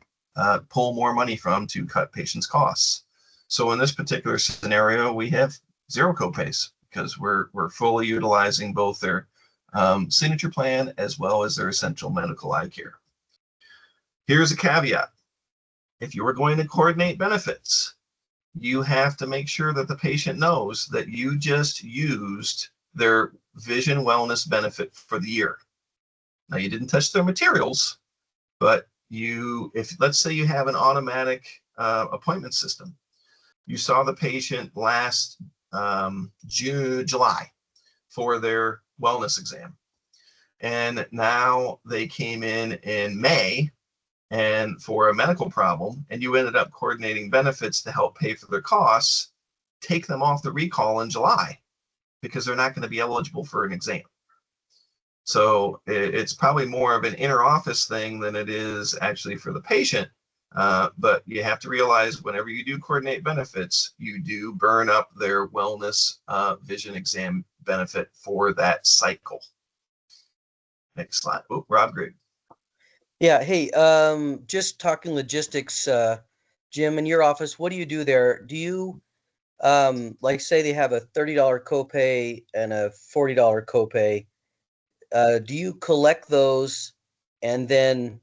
pull more money from to cut patients' costs. So in this particular scenario, we have zero copays because we're fully utilizing both their signature plan as well as their essential medical eye care. Here's a caveat. If you are going to coordinate benefits, you have to make sure that the patient knows that you just used their vision wellness benefit for the year. Now, you didn't touch their materials, but if let's say you have an automatic appointment system, you saw the patient last July for their wellness exam, and now they came in May and for a medical problem, and you ended up coordinating benefits to help pay for their costs, take them off the recall in July because they're not going to be eligible for an exam. So it's probably more of an inner office thing than it is actually for the patient. But you have to realize whenever you do coordinate benefits, you do burn up their wellness vision exam benefit for that cycle. Next slide. Oh, Rob Grigg. Yeah. Hey, just talking logistics, Jim, in your office, what do you do there? Do you, like say they have a $30 copay and a $40 copay? Do you collect those and then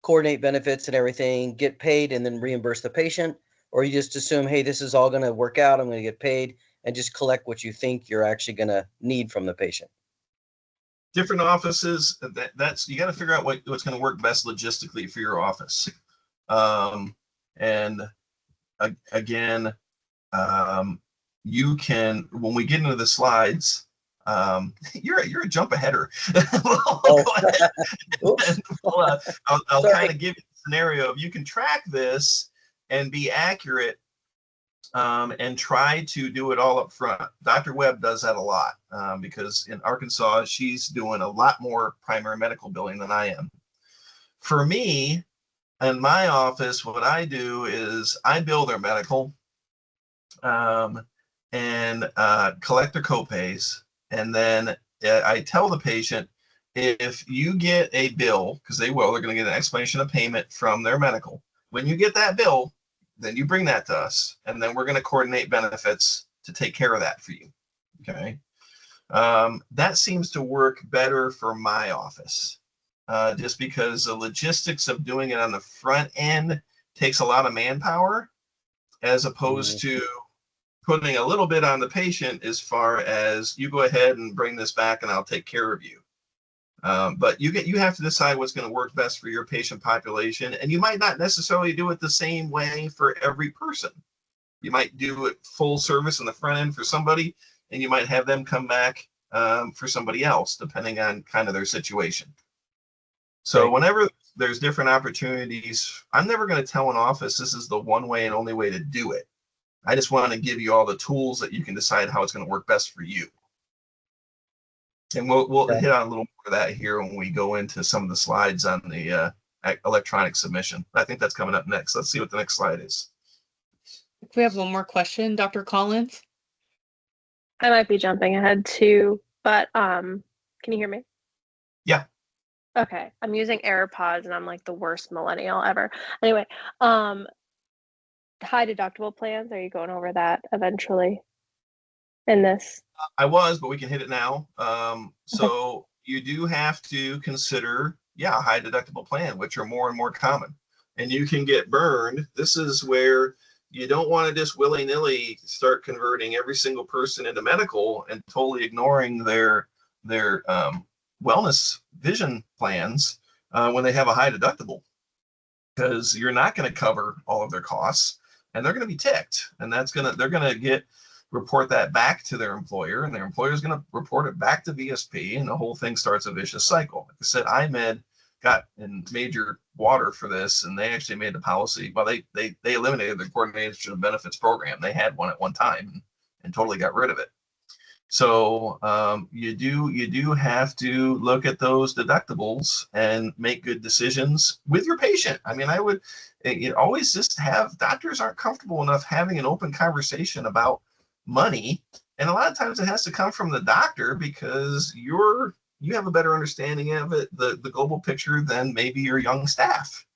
coordinate benefits and everything, get paid and then reimburse the patient? Or you just assume, hey, this is all going to work out, I'm going to get paid, and just collect what you think you're actually going to need from the patient? Different offices, that's you got to figure out what's going to work best logistically for your office. And again, you can, when we get into the slides, you're a jump aheader. I'll kind of give you a scenario. If you can track this and be accurate, and try to do it all up front. Dr. Webb does that a lot because in Arkansas, she's doing a lot more primary medical billing than I am. For me, in my office, what I do is I bill their medical and collect their copays. And then I tell the patient, if you get a bill, because they're going to get an explanation of payment from their medical. When you get that bill, then you bring that to us, and then we're going to coordinate benefits to take care of that for you. Okay. That seems to work better for my office, just because the logistics of doing it on the front end takes a lot of manpower, as opposed to putting a little bit on the patient as far as you go ahead and bring this back and I'll take care of you. But you have to decide what's going to work best for your patient population, and you might not necessarily do it the same way for every person. You might do it full service on the front end for somebody, and you might have them come back for somebody else, depending on kind of their situation. So Right. Whenever there's different opportunities, I'm never going to tell an office this is the one way and only way to do it. I just want to give you all the tools that you can decide how it's going to work best for you. And we'll hit on a little more of that here when we go into some of the slides on the electronic submission. I think that's coming up next. Let's see what the next slide is. We have one more question, Dr. Collins. I might be jumping ahead too, but can you hear me? Yeah. Okay. I'm using AirPods and I'm like the worst millennial ever. Anyway, high deductible plans, are you going over that eventually in this? I was, but we can hit it now. So you do have to consider, a high deductible plan, which are more and more common. And you can get burned. This is where you don't want to just willy-nilly start converting every single person into medical and totally ignoring their wellness vision plans when they have a high deductible, because you're not going to cover all of their costs, and they're going to be ticked, and they're going to report that back to their employer, and their employer is going to report it back to VSP, and the whole thing starts a vicious cycle. Like I said, IMED got in major water for this, and they actually made the policy. Well, they eliminated the coordination of benefits program. They had one at one time and totally got rid of it. So you do have to look at those deductibles and make good decisions with your patient. I mean, I would always just have, doctors aren't comfortable enough having an open conversation about money, and a lot of times it has to come from the doctor because you have a better understanding of it, the global picture, than maybe your young staff.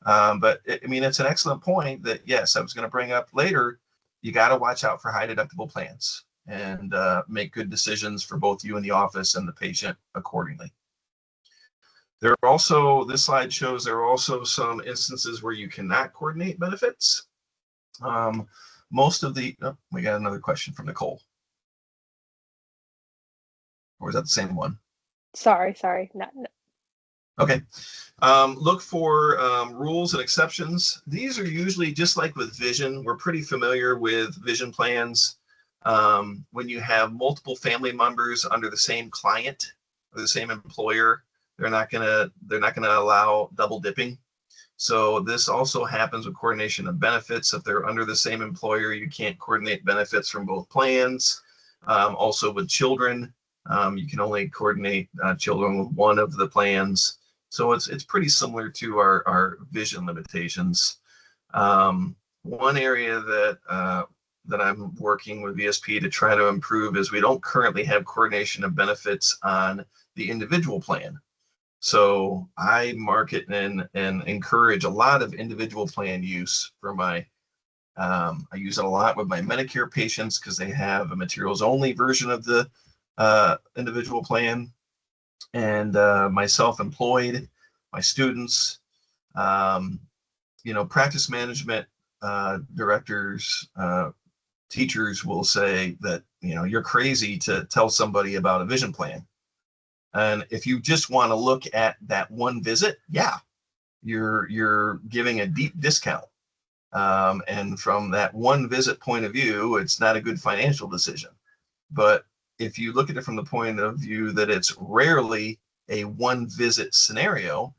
But I mean, it's an excellent point that, yes, I was going to bring up later. You got to watch out for high deductible plans and make good decisions for both you and the office and the patient accordingly. There are also, this slide shows there are also some instances where you cannot coordinate benefits. Most of the, oh, we got another question from Nicole. Or is that the same one? Sorry. No. Okay. Look for rules and exceptions. These are usually just like with vision. We're pretty familiar with vision plans. When you have multiple family members under the same client or the same employer, they're not gonna allow double dipping. So this also happens with coordination of benefits. If they're under the same employer, you can't coordinate benefits from both plans. Also with children, you can only coordinate children with one of the plans. So it's pretty similar to our vision limitations. One area that I'm working with VSP to try to improve is we don't currently have coordination of benefits on the individual plan. So I market and encourage a lot of individual plan use for my, I use it a lot with my Medicare patients because they have a materials only version of the individual plan. And my self-employed, my students, practice management directors, teachers will say that, you're crazy to tell somebody about a vision plan. And if you just want to look at that one visit, yeah, you're giving a deep discount. And from that one visit point of view, it's not a good financial decision. But if you look at it from the point of view that it's rarely a one visit scenario,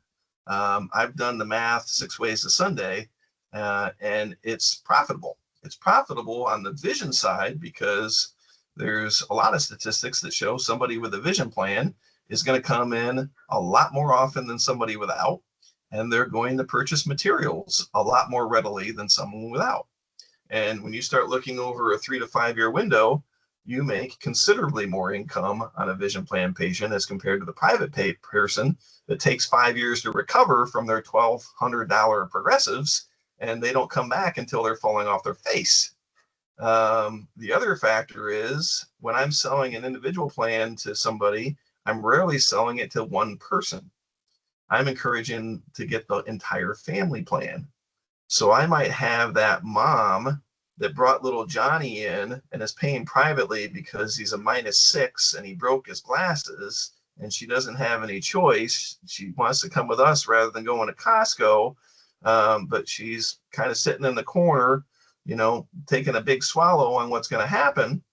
I've done the math 6 ways to Sunday, and it's profitable. It's profitable on the vision side because there's a lot of statistics that show somebody with a vision plan is going to come in a lot more often than somebody without, and they're going to purchase materials a lot more readily than someone without. And when you start looking over a 3 to 5 year window, you make considerably more income on a vision plan patient as compared to the private pay person that takes 5 years to recover from their $1,200 progressives, and they don't come back until they're falling off their face. The other factor is when I'm selling an individual plan to somebody, I'm rarely selling it to one person. I'm encouraging to get the entire family plan. So I might have that mom that brought little Johnny in and is paying privately because he's a -6 and he broke his glasses, and she doesn't have any choice. She wants to come with us rather than going to Costco, but she's kind of sitting in the corner, taking a big swallow on what's going to happen.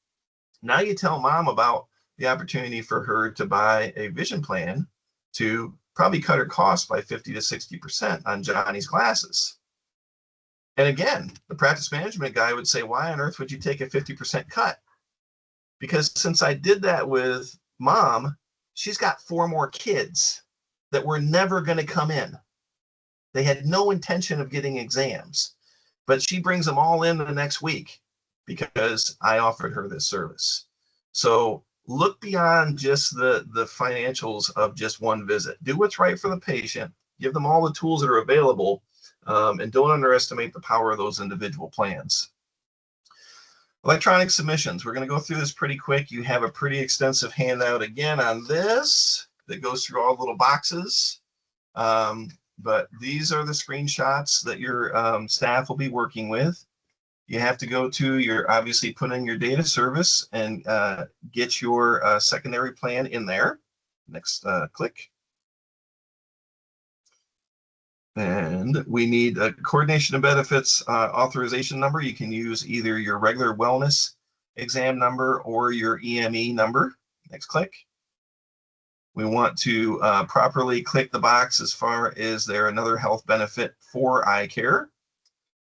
Now you tell mom about the opportunity for her to buy a vision plan to probably cut her costs by 50 to 60% on Johnny's glasses. And again, the practice management guy would say, why on earth would you take a 50% cut? Because since I did that with mom, she's got 4 more kids that were never going to come in. They had no intention of getting exams, but she brings them all in the next week because I offered her this service. So look beyond just the financials of just one visit. Do what's right for the patient. Give them all the tools that are available, and don't underestimate the power of those individual plans. Electronic submissions. We're going to go through this pretty quick. You have a pretty extensive handout again on this that goes through all the little boxes. But these are the screenshots that your staff will be working with. You have to go to obviously put in your data service and get your secondary plan in there. Next click. And we need a coordination of benefits authorization number. You can use either your regular wellness exam number or your EME number. Next click. We want to properly click the box as far as there another health benefit for eye care.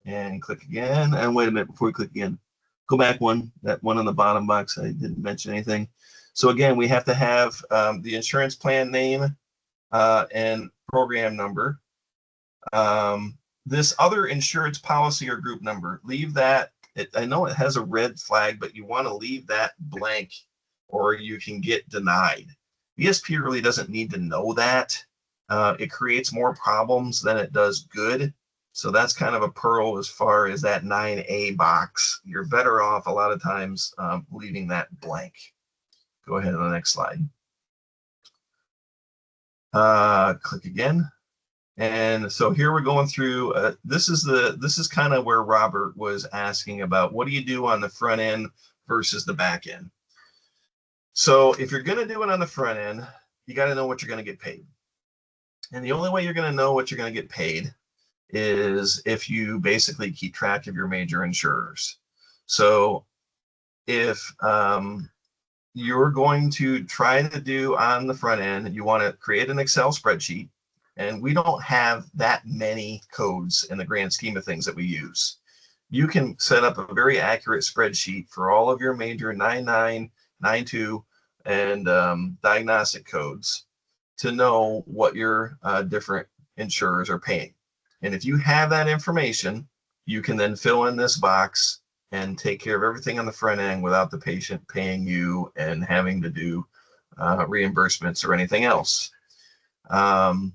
And click again. And wait a minute before we click again. Go back one, that one on the bottom box, I didn't mention anything. So again, we have to have the insurance plan name and program number. This other insurance policy or group number, leave that. I know it has a red flag, but you want to leave that blank or you can get denied. VSP really doesn't need to know that. It creates more problems than it does good. So that's kind of a pearl as far as that 9A box. You're better off a lot of times leaving that blank. Go ahead to the next slide. Click again. And so here we're going through, this is kind of where Robert was asking about what do you do on the front end versus the back end. So if you're going to do it on the front end, you got to know what you're going to get paid. And the only way you're going to know what you're going to get paid is if you basically keep track of your major insurers. So if you're going to try to do on the front end, you want to create an Excel spreadsheet. And we don't have that many codes in the grand scheme of things that we use. You can set up a very accurate spreadsheet for all of your major 99, 92, and diagnostic codes to know what your different insurers are paying. And if you have that information, you can then fill in this box and take care of everything on the front end without the patient paying you and having to do reimbursements or anything else. In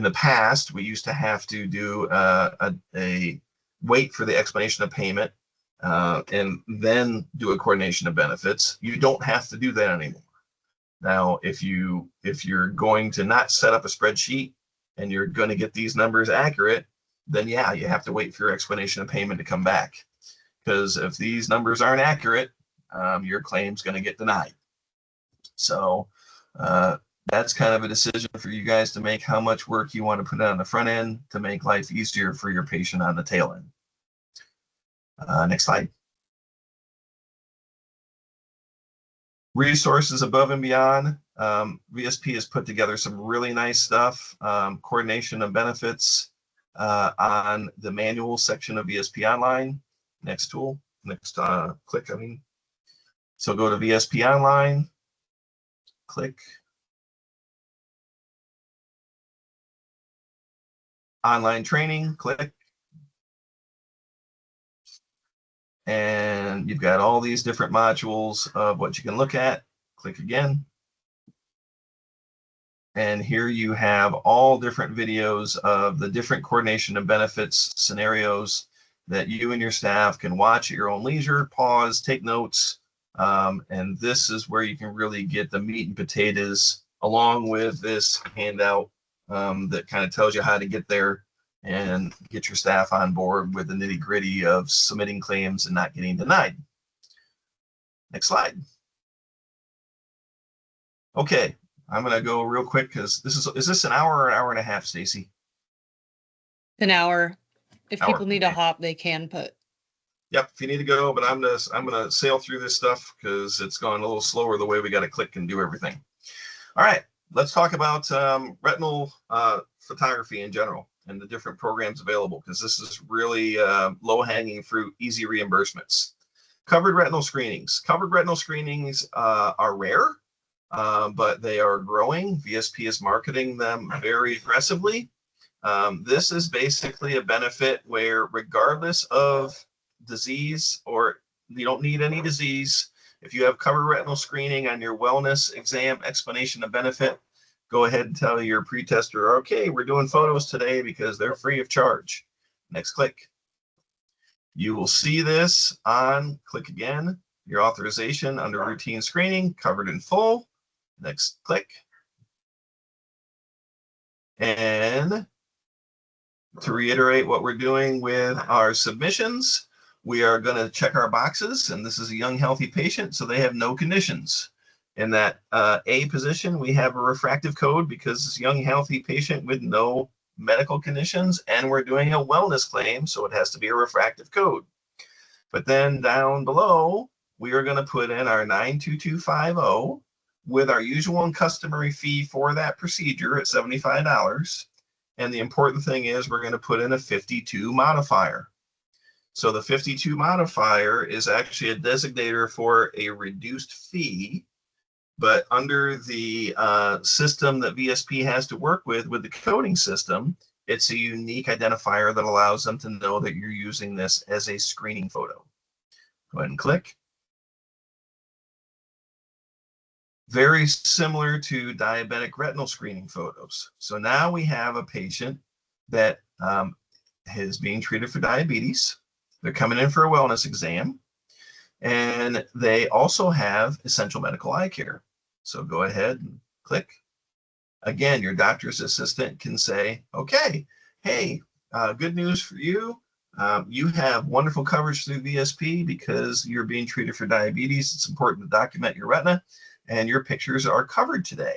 the past, we used to have to do a wait for the explanation of payment and then do a coordination of benefits. You don't have to do that anymore. Now, if you're going to not set up a spreadsheet and you're going to get these numbers accurate, then yeah, you have to wait for your explanation of payment to come back. Because if these numbers aren't accurate, your claim's going to get denied. So that's kind of a decision for you guys to make, how much work you want to put on the front end to make life easier for your patient on the tail end. Next slide. Resources above and beyond. VSP has put together some really nice stuff. Coordination of benefits on the manual section of VSP Online. Next tool, next click, I mean. So go to VSP Online, click. Online training, click. And you've got all these different modules of what you can look at. Click again. And here you have all different videos of the different coordination of benefits scenarios that you and your staff can watch at your own leisure, pause, take notes. And this is where you can really get the meat and potatoes along with this handout that kind of tells you how to get there and get your staff on board with the nitty-gritty of submitting claims and not getting denied. Next slide. Okay, I'm going to go real quick because is this an hour or an hour and a half, Stacy? An hour. If Hour, people need to okay. hop, they can put. Yep, if you need to go, but I'm gonna sail through this stuff because it's gone a little slower the way we got to click and do everything. All right, let's talk about retinal photography in general and the different programs available, because this is really low-hanging fruit, easy reimbursements. Covered retinal screenings. Covered retinal screenings are rare, but they are growing. VSP is marketing them very aggressively. This is basically a benefit where regardless of disease, or you don't need any disease, if you have covered retinal screening on your wellness exam explanation of benefit, go ahead and tell your pre-tester, okay, we're doing photos today because they're free of charge. Next click. You will see this on, click again, your authorization under routine screening, covered in full. Next click. And to reiterate what we're doing with our submissions, we are going to check our boxes, and this is a young, healthy patient, so they have no conditions. In that A position, we have a refractive code because it's a young, healthy patient with no medical conditions, and we're doing a wellness claim, so it has to be a refractive code. But then down below, we are going to put in our 92250 with our usual and customary fee for that procedure at $75. And the important thing is we're going to put in a 52 modifier. So the 52 modifier is actually a designator for a reduced fee, but under the system that VSP has to work with the coding system, it's a unique identifier that allows them to know that you're using this as a screening photo. Go ahead and click. Very similar to diabetic retinal screening photos. So now we have a patient that is being treated for diabetes. They're coming in for a wellness exam, and they also have essential medical eye care. So go ahead and click. Again, your doctor's assistant can say, okay, hey, good news for you. You have wonderful coverage through VSP because you're being treated for diabetes. It's important to document your retina, and your pictures are covered today.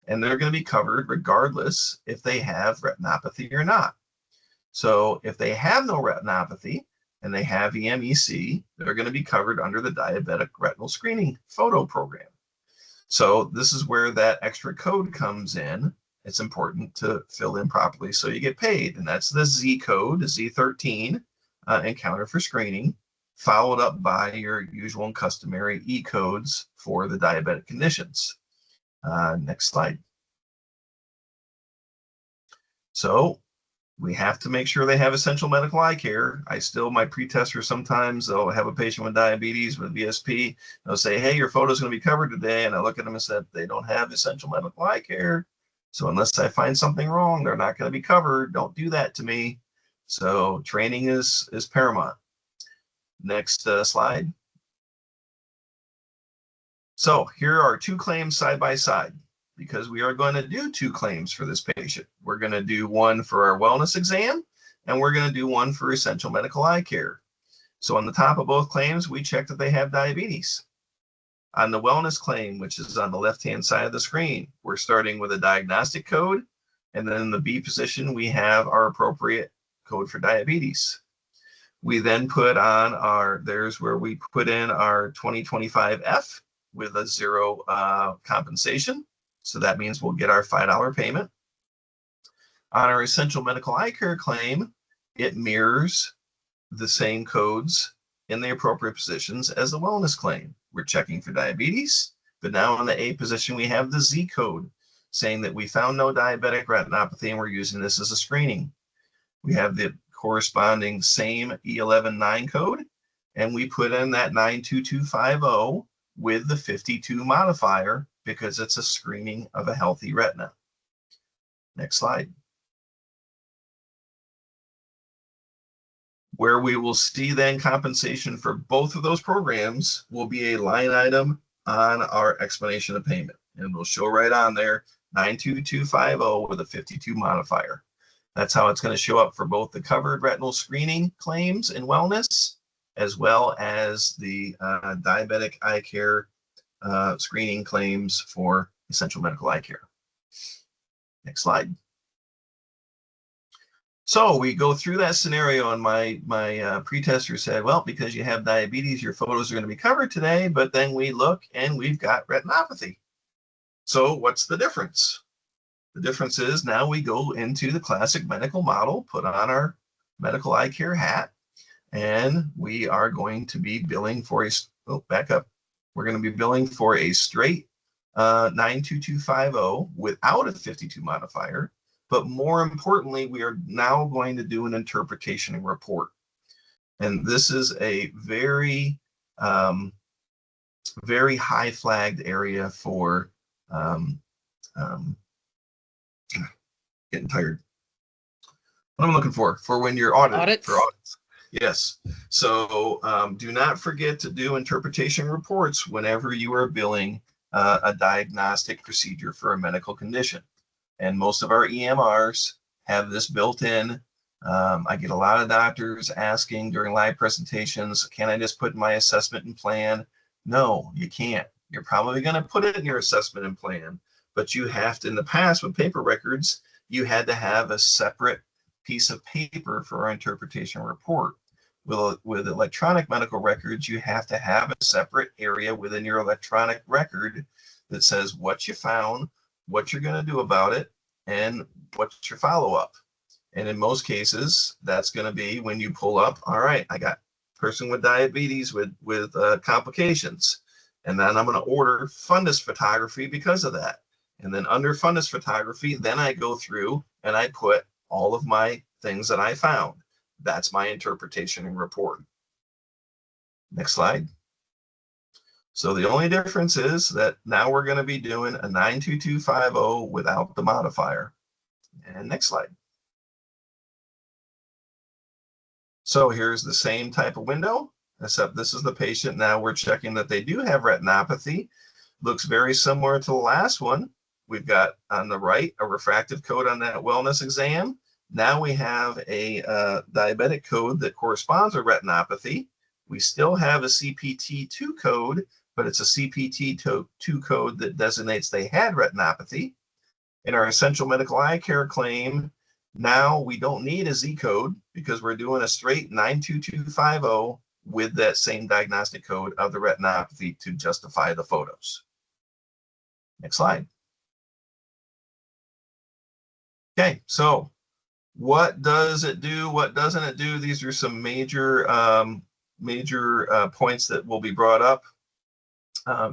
And they're going to be covered regardless if they have retinopathy or not. So if they have no retinopathy and they have EMEC, they're going to be covered under the diabetic retinal screening photo program. So this is where that extra code comes in. It's important to fill in properly so you get paid. And that's the Z code, Z13, encounter for screening, followed up by your usual and customary E codes for the diabetic conditions. Next slide. So we have to make sure they have essential medical eye care. My pre-tester, sometimes they'll have a patient with diabetes with VSP. They'll say, hey, your photo's going to be covered today. And I look at them and said, they don't have essential medical eye care. So unless I find something wrong, they're not going to be covered. Don't do that to me. So training is paramount. Next slide. So here are two claims side by side, because we are going to do two claims for this patient. We're going to do one for our wellness exam, and we're going to do one for essential medical eye care. So on the top of both claims, we check that they have diabetes. On the wellness claim, which is on the left-hand side of the screen, we're starting with a diagnostic code, and then in the B position, we have our appropriate code for diabetes. We then put on there's where we put in our 2025F with a 0 compensation. So that means we'll get our $5 payment. On our essential medical eye care claim, it mirrors the same codes in the appropriate positions as the wellness claim. We're checking for diabetes, but now in the A position, we have the Z code saying that we found no diabetic retinopathy and we're using this as a screening. We have the corresponding same E11-9 code, and we put in that 92250 with the 52 modifier because it's a screening of a healthy retina. Next slide. Where we will see then compensation for both of those programs will be a line item on our explanation of payment. And we'll show right on there 92250 with a 52 modifier. That's how it's going to show up for both the covered retinal screening claims in wellness, as well as the diabetic eye care screening claims for essential medical eye care. Next slide. So we go through that scenario, and my pre-tester said, well, because you have diabetes, your photos are going to be covered today, but then we look and we've got retinopathy. So what's the difference? The difference is now we go into the classic medical model, put on our medical eye care hat, and we are going to be billing for back up. We're going to be billing for a straight 92250 without a 52 modifier. But more importantly, we are now going to do an interpretation and report. And this is a very, very high flagged area for getting tired. What I'm looking for when you're audited. For audits. Yes. So do not forget to do interpretation reports whenever you are billing a diagnostic procedure for a medical condition. And most of our EMRs have this built in. I get a lot of doctors asking during live presentations, can I just put my assessment and plan? No, you can't. You're probably going to put it in your assessment and plan, but you have to, in the past with paper records, you had to have a separate piece of paper for our interpretation report. With electronic medical records, you have to have a separate area within your electronic record that says what you found, what you're going to do about it, and what's your follow-up. And in most cases, that's going to be when you pull up, all right, I got person with diabetes with complications. And then I'm going to order fundus photography because of that. And then under fundus photography, then I go through and I put all of my things that I found. That's my interpretation and report. Next slide. So the only difference is that now we're going to be doing a 92250 without the modifier. And next slide. So here's the same type of window, except this is the patient. Now we're checking that they do have retinopathy. Looks very similar to the last one. We've got on the right a refractive code on that wellness exam. Now we have a diabetic code that corresponds with retinopathy. We still have a CPT2 code, but it's a CPT2 code that designates they had retinopathy. In our essential medical eye care claim, now we don't need a Z code because we're doing a straight 92250 with that same diagnostic code of the retinopathy to justify the photos. Next slide. Okay, so what does it do? What doesn't it do? These are some major points that will be brought up.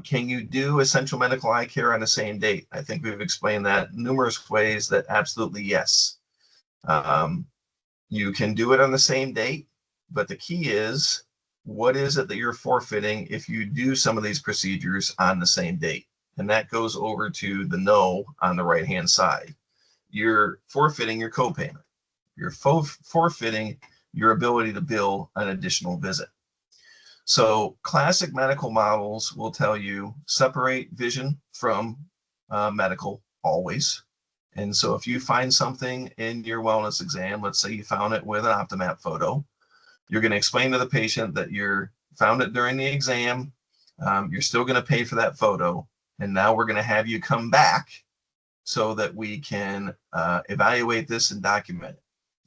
Can you do essential medical eye care on the same date? I think we've explained that numerous ways that absolutely yes. You can do it on the same date, but the key is, what is it that you're forfeiting if you do some of these procedures on the same date? And that goes over to the no on the right-hand side. You're forfeiting your copayment. You're forfeiting your ability to bill an additional visit. So classic medical models will tell you separate vision from medical always. And so if you find something in your wellness exam, let's say you found it with an Optimap photo, you're going to explain to the patient that you found it during the exam. You're still going to pay for that photo. And now we're going to have you come back so that we can evaluate this and document it.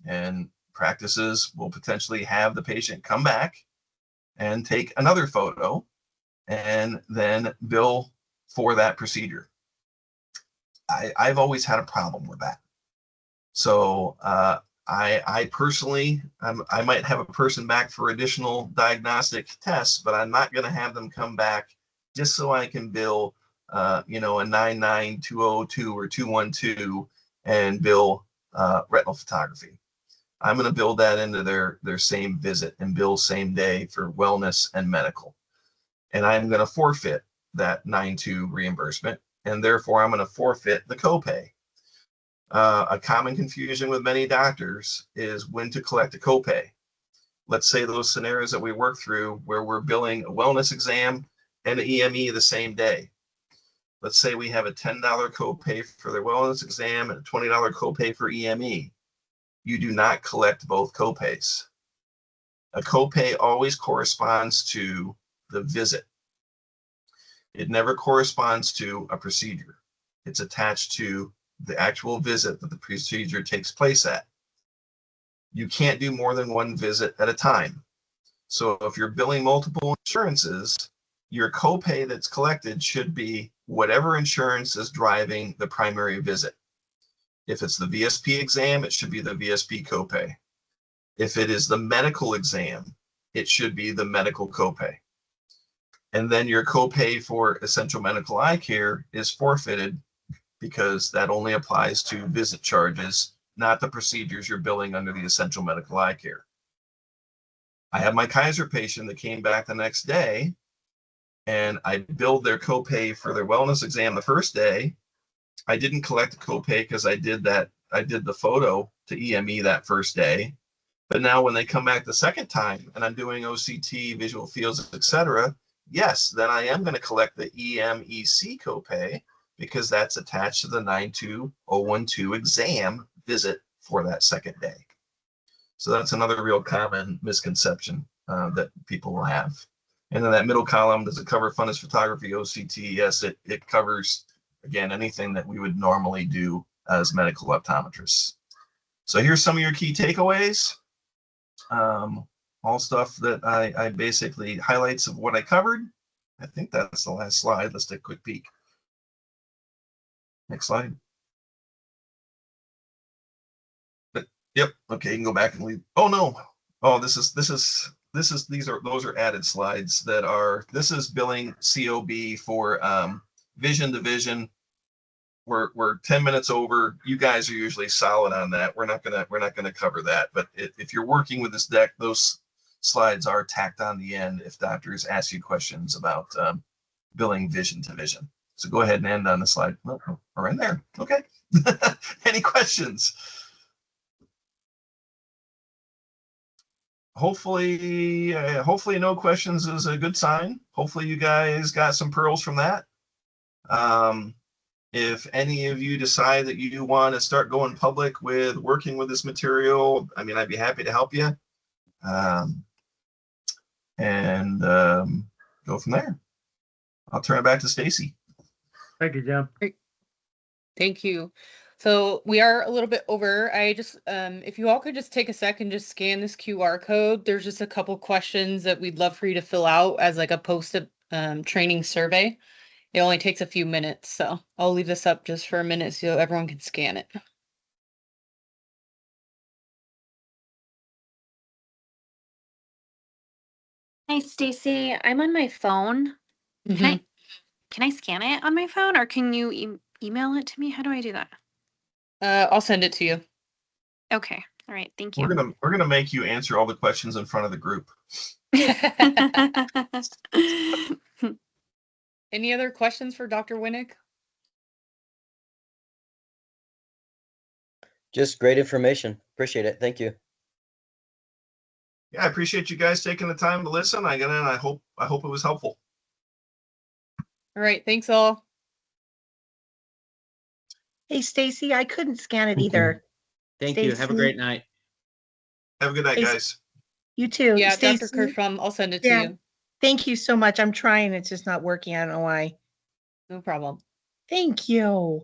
And practices will potentially have the patient come back and take another photo and then bill for that procedure. I've always had a problem with that. So I personally, I might have a person back for additional diagnostic tests, but I'm not going to have them come back just so I can bill, a 99202 or 212 and bill retinal photography. I'm going to build that into their same visit and bill same day for wellness and medical. And I'm going to forfeit that 9.2 reimbursement, and therefore I'm going to forfeit the copay. A common confusion with many doctors is when to collect a copay. Let's say those scenarios that we work through where we're billing a wellness exam and an EME the same day. Let's say we have a $10 copay for their wellness exam and a $20 copay for EME. You do not collect both copays. A copay always corresponds to the visit. It never corresponds to a procedure. It's attached to the actual visit that the procedure takes place at. You can't do more than one visit at a time. So if you're billing multiple insurances, your copay that's collected should be whatever insurance is driving the primary visit. If it's the VSP exam, it should be the VSP copay. If it is the medical exam, it should be the medical copay. And then your copay for essential medical eye care is forfeited because that only applies to visit charges, not the procedures you're billing under the essential medical eye care. I have my Kaiser patient that came back the next day, and I billed their copay for their wellness exam the first day. I didn't collect the copay because I did the photo to EME that first day. But now when they come back the second time and I'm doing OCT, visual fields, etc., yes, then I am going to collect the EMEC copay because that's attached to the 92012 exam visit for that second day. So that's another real common misconception that people will have. And then that middle column, does it cover fundus photography, OCT? Yes, it covers, again, anything that we would normally do as medical optometrists. So here's some of your key takeaways. All stuff that I basically highlights of what I covered. I think that's the last slide. Let's take a quick peek. Next slide. But Yep. Okay, you can go back and leave. Oh no. Oh, those are added slides that are, this is billing COB for vision to vision. We're 10 minutes over. You guys are usually solid on that. We're not gonna cover that. But if you're working with this deck, those slides are tacked on the end if doctors ask you questions about billing vision to vision. So go ahead and end on the slide. Oh, we're in there. Okay. Any questions? Hopefully no questions is a good sign. Hopefully you guys got some pearls from that. If any of you decide that you want to start going public with working with this material, I mean, I'd be happy to help you. Go from there. I'll turn it back to Stacy. Thank you, Jim. Thank you. So we are a little bit over. I just, if you all could just take a second, just scan this QR code. There's just a couple questions that we'd love for you to fill out as like a post training survey. It only takes a few minutes, so I'll leave this up just for a minute so everyone can scan it. Hi, Stacy. I'm on my phone. Can I scan it on my phone, or can you email it to me? How do I do that? I'll send it to you. Okay. All right. Thank you. We're gonna make you answer all the questions in front of the group. Any other questions for Dr. Winnick? Just great information. Appreciate it. Thank you. Yeah, I appreciate you guys taking the time to listen. I hope it was helpful. All right. Thanks all. Hey, Stacy, I couldn't scan it either. Thank you. Have a great night. Have a good night, guys. You too. Yeah, Stacey, Dr. Kirschbaum, I'll send it to you. Thank you so much. I'm trying. It's just not working. I don't know why. No problem. Thank you.